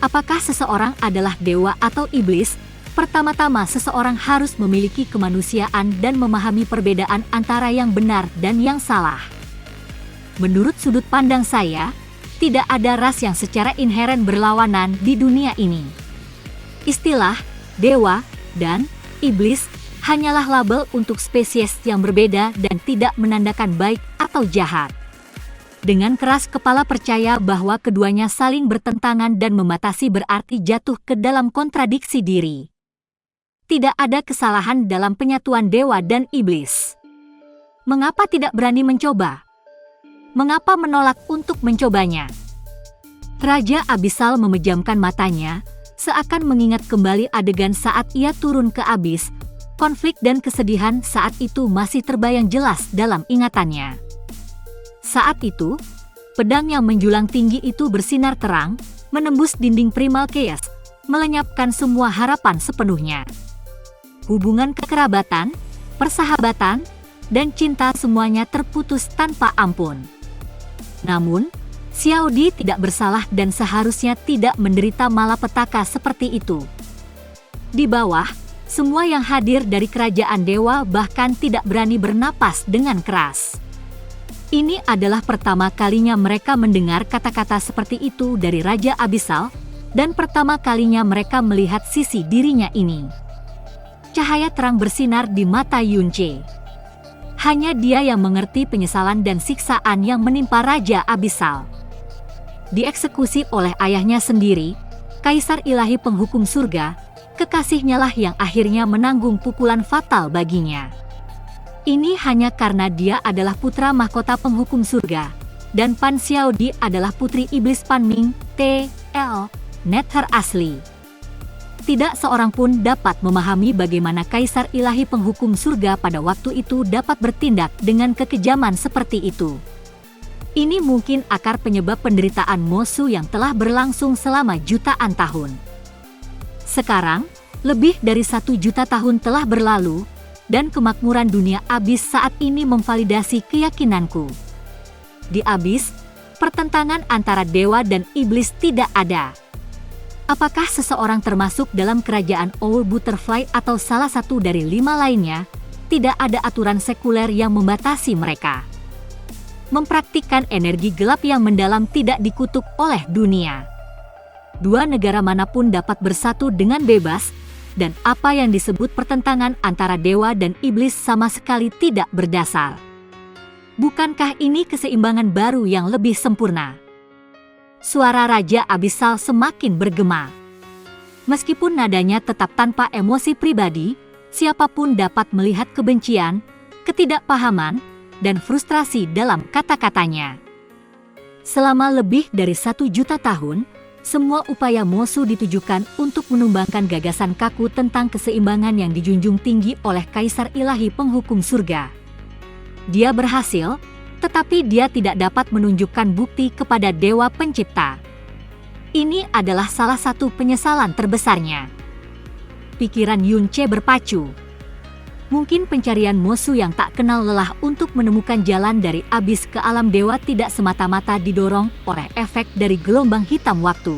Apakah seseorang adalah dewa atau iblis? Pertama-tama seseorang harus memiliki kemanusiaan dan memahami perbedaan antara yang benar dan yang salah. Menurut sudut pandang saya, tidak ada ras yang secara inheren berlawanan di dunia ini. Istilah dewa dan iblis hanyalah label untuk spesies yang berbeda dan tidak menandakan baik atau jahat. Dengan keras kepala percaya bahwa keduanya saling bertentangan dan membatasi berarti jatuh ke dalam kontradiksi diri. Tidak ada kesalahan dalam penyatuan dewa dan iblis. Mengapa tidak berani mencoba? Mengapa menolak untuk mencobanya? Raja Abyssal memejamkan matanya, seakan mengingat kembali adegan saat ia turun ke Abyss. Konflik dan kesedihan saat itu masih terbayang jelas dalam ingatannya. Saat itu, pedang yang menjulang tinggi itu bersinar terang, menembus dinding Primal Chaos, melenyapkan semua harapan sepenuhnya. Hubungan kekerabatan, persahabatan, dan cinta semuanya terputus tanpa ampun. Namun, Xiao Di tidak bersalah dan seharusnya tidak menderita malapetaka seperti itu. Di bawah, semua yang hadir dari kerajaan dewa bahkan tidak berani bernapas dengan keras. Ini adalah pertama kalinya mereka mendengar kata-kata seperti itu dari Raja Abyssal, dan pertama kalinya mereka melihat sisi dirinya ini. Cahaya terang bersinar di mata Yunce. Hanya dia yang mengerti penyesalan dan siksaan yang menimpa Raja Abyssal. Dieksekusi oleh ayahnya sendiri, Kaisar Ilahi Penghukum Surga, kekasihnya lah yang akhirnya menanggung pukulan fatal baginya. Ini hanya karena dia adalah putra mahkota Penghukum Surga, dan Pan Xiao Di adalah putri iblis Pan Ming, T.L. Nether asli. Tidak seorang pun dapat memahami bagaimana Kaisar Ilahi Penghukum Surga pada waktu itu dapat bertindak dengan kekejaman seperti itu. Ini mungkin akar penyebab penderitaan Mosu yang telah berlangsung selama jutaan tahun. Sekarang, lebih dari 1 juta tahun telah berlalu, dan kemakmuran dunia Abyss saat ini memvalidasi keyakinanku. Di Abyss, pertentangan antara dewa dan iblis tidak ada. Apakah seseorang termasuk dalam kerajaan Owl Butterfly atau salah satu dari 5 lainnya, tidak ada aturan sekuler yang membatasi mereka. Mempraktikkan energi gelap yang mendalam tidak dikutuk oleh dunia. 2 negara manapun dapat bersatu dengan bebas, dan apa yang disebut pertentangan antara dewa dan iblis sama sekali tidak berdasar. Bukankah ini keseimbangan baru yang lebih sempurna? Suara Raja Abyssal semakin bergema. Meskipun nadanya tetap tanpa emosi pribadi, siapapun dapat melihat kebencian, ketidakpahaman, dan frustrasi dalam kata-katanya. Selama lebih dari 1 juta tahun, semua upaya Mosu ditujukan untuk menumbangkan gagasan kaku tentang keseimbangan yang dijunjung tinggi oleh Kaisar Ilahi Penghukum Surga. Dia berhasil, tetapi dia tidak dapat menunjukkan bukti kepada Dewa Pencipta. Ini adalah salah satu penyesalan terbesarnya. Pikiran Yunce berpacu. Mungkin pencarian Mosu yang tak kenal lelah untuk menemukan jalan dari abis ke alam dewa tidak semata-mata didorong oleh efek dari gelombang hitam waktu.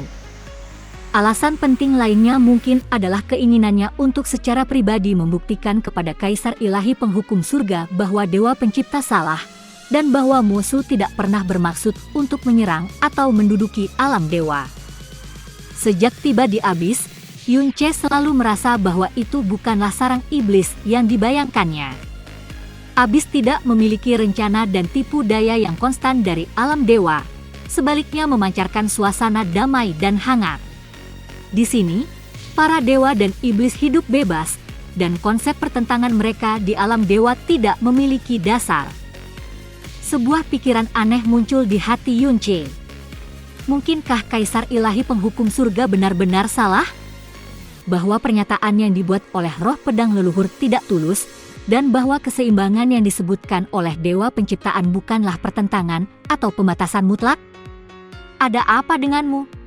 Alasan penting lainnya mungkin adalah keinginannya untuk secara pribadi membuktikan kepada Kaisar Ilahi Penghukum Surga bahwa Dewa Pencipta salah, dan bahwa Mosu tidak pernah bermaksud untuk menyerang atau menduduki alam dewa. Sejak tiba di abis, Yunche selalu merasa bahwa itu bukanlah sarang iblis yang dibayangkannya. Abis tidak memiliki rencana dan tipu daya yang konstan dari alam dewa, sebaliknya memancarkan suasana damai dan hangat. Di sini, para dewa dan iblis hidup bebas, dan konsep pertentangan mereka di alam dewa tidak memiliki dasar. Sebuah pikiran aneh muncul di hati Yunche. Mungkinkah Kaisar Ilahi Penghukum Surga benar-benar salah? Bahwa pernyataan yang dibuat oleh roh pedang leluhur tidak tulus, dan bahwa keseimbangan yang disebutkan oleh Dewa Penciptaan bukanlah pertentangan atau pembatasan mutlak? Ada apa denganmu?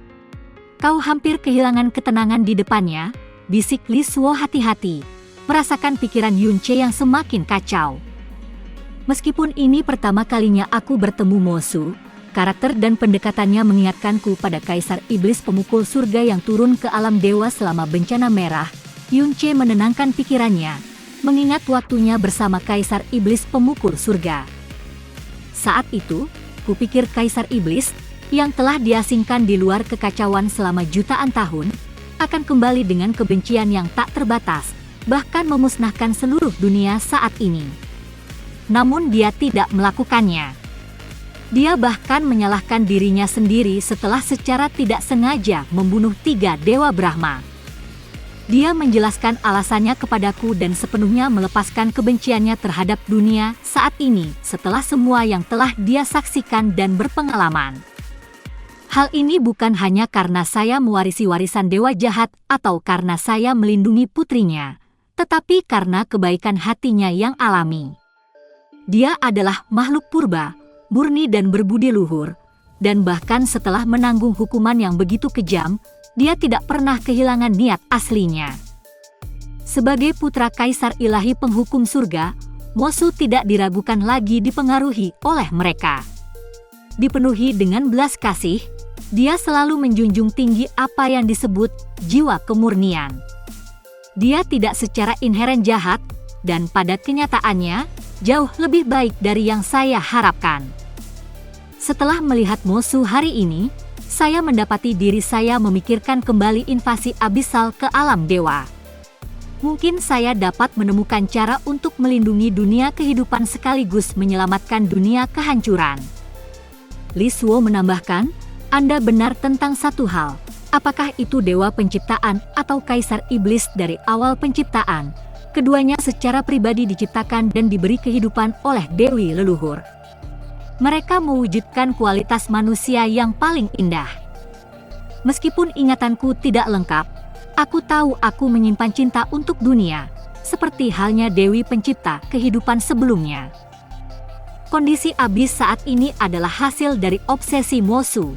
Kau hampir kehilangan ketenangan di depannya, bisik Li Suo hati-hati, merasakan pikiran Yunche yang semakin kacau. Meskipun ini pertama kalinya aku bertemu Mosu, karakter dan pendekatannya mengingatkanku pada Kaisar Iblis Pemukul Surga yang turun ke alam dewa selama bencana merah. Yunche menenangkan pikirannya, mengingat waktunya bersama Kaisar Iblis Pemukul Surga. Saat itu, kupikir Kaisar Iblis, yang telah diasingkan di luar kekacauan selama jutaan tahun, akan kembali dengan kebencian yang tak terbatas, bahkan memusnahkan seluruh dunia saat ini. Namun dia tidak melakukannya. Dia bahkan menyalahkan dirinya sendiri setelah secara tidak sengaja membunuh 3 Dewa Brahma. Dia menjelaskan alasannya kepadaku dan sepenuhnya melepaskan kebenciannya terhadap dunia saat ini setelah semua yang telah dia saksikan dan berpengalaman. Hal ini bukan hanya karena saya mewarisi warisan dewa jahat atau karena saya melindungi putrinya, tetapi karena kebaikan hatinya yang alami. Dia adalah makhluk purba, murni dan berbudi luhur, dan bahkan setelah menanggung hukuman yang begitu kejam, dia tidak pernah kehilangan niat aslinya. Sebagai putra Kaisar Ilahi Penghukum Surga, Mosu tidak diragukan lagi dipengaruhi oleh mereka. Dipenuhi dengan belas kasih, dia selalu menjunjung tinggi apa yang disebut jiwa kemurnian. Dia tidak secara inheren jahat, dan pada kenyataannya, jauh lebih baik dari yang saya harapkan. Setelah melihat Mosu hari ini, saya mendapati diri saya memikirkan kembali invasi abisal ke alam dewa. Mungkin saya dapat menemukan cara untuk melindungi dunia kehidupan sekaligus menyelamatkan dunia kehancuran. Li Suo menambahkan, Anda benar tentang satu hal, apakah itu Dewa Penciptaan atau Kaisar Iblis dari awal penciptaan. Keduanya secara pribadi diciptakan dan diberi kehidupan oleh Dewi leluhur. Mereka mewujudkan kualitas manusia yang paling indah. Meskipun ingatanku tidak lengkap, aku tahu aku menyimpan cinta untuk dunia, seperti halnya Dewi Pencipta kehidupan sebelumnya. Kondisi abis saat ini adalah hasil dari obsesi Mosu.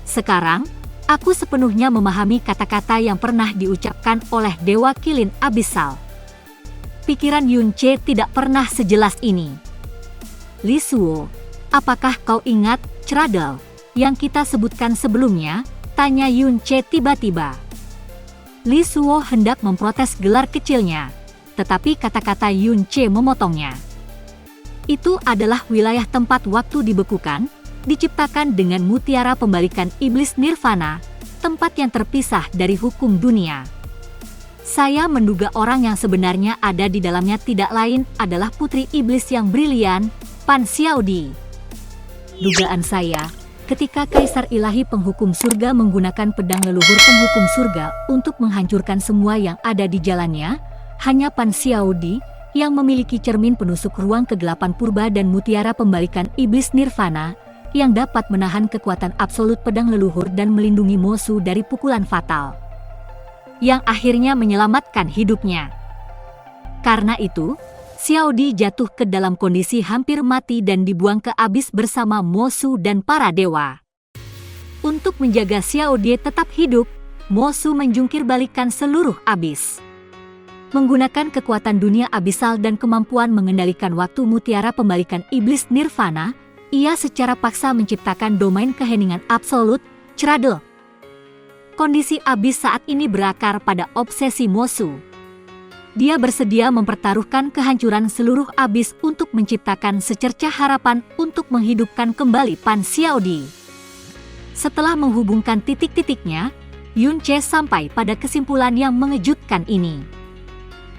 Sekarang, aku sepenuhnya memahami kata-kata yang pernah diucapkan oleh Dewa Kilin Abisal. Pikiran Yunche tidak pernah sejelas ini. Li Suo, apakah kau ingat Cradle yang kita sebutkan sebelumnya? Tanya Yunche tiba-tiba. Li Suo hendak memprotes gelar kecilnya, tetapi kata-kata Yunche memotongnya. Itu adalah wilayah tempat waktu dibekukan, diciptakan dengan mutiara pembalikan iblis nirvana, tempat yang terpisah dari hukum dunia. Saya menduga orang yang sebenarnya ada di dalamnya tidak lain adalah putri iblis yang brilian, Pan Xiaodi. Dugaan saya, ketika Kaisar Ilahi Penghukum Surga menggunakan pedang leluhur penghukum surga untuk menghancurkan semua yang ada di jalannya, hanya Pan Xiaodi yang memiliki cermin penusuk ruang kegelapan purba dan mutiara pembalikan iblis nirvana, yang dapat menahan kekuatan absolut pedang leluhur dan melindungi Mosu dari pukulan fatal, yang akhirnya menyelamatkan hidupnya. Karena itu, Xiaodi jatuh ke dalam kondisi hampir mati dan dibuang ke abis bersama Mosu dan para dewa. Untuk menjaga Xiaodi tetap hidup, Mosu menjungkir balikan seluruh abis. Menggunakan kekuatan dunia abisal dan kemampuan mengendalikan waktu mutiara pembalikan iblis nirvana, ia secara paksa menciptakan domain keheningan absolut, Cradle. Kondisi abis saat ini berakar pada obsesi Mosu. Dia bersedia mempertaruhkan kehancuran seluruh abis untuk menciptakan secercah harapan untuk menghidupkan kembali Pan Xiaodi. Setelah menghubungkan titik-titiknya, Yun Che sampai pada kesimpulan yang mengejutkan ini.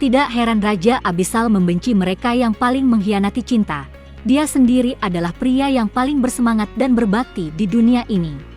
Tidak heran Raja Abisal membenci mereka yang paling mengkhianati cinta. Dia sendiri adalah pria yang paling bersemangat dan berbakti di dunia ini.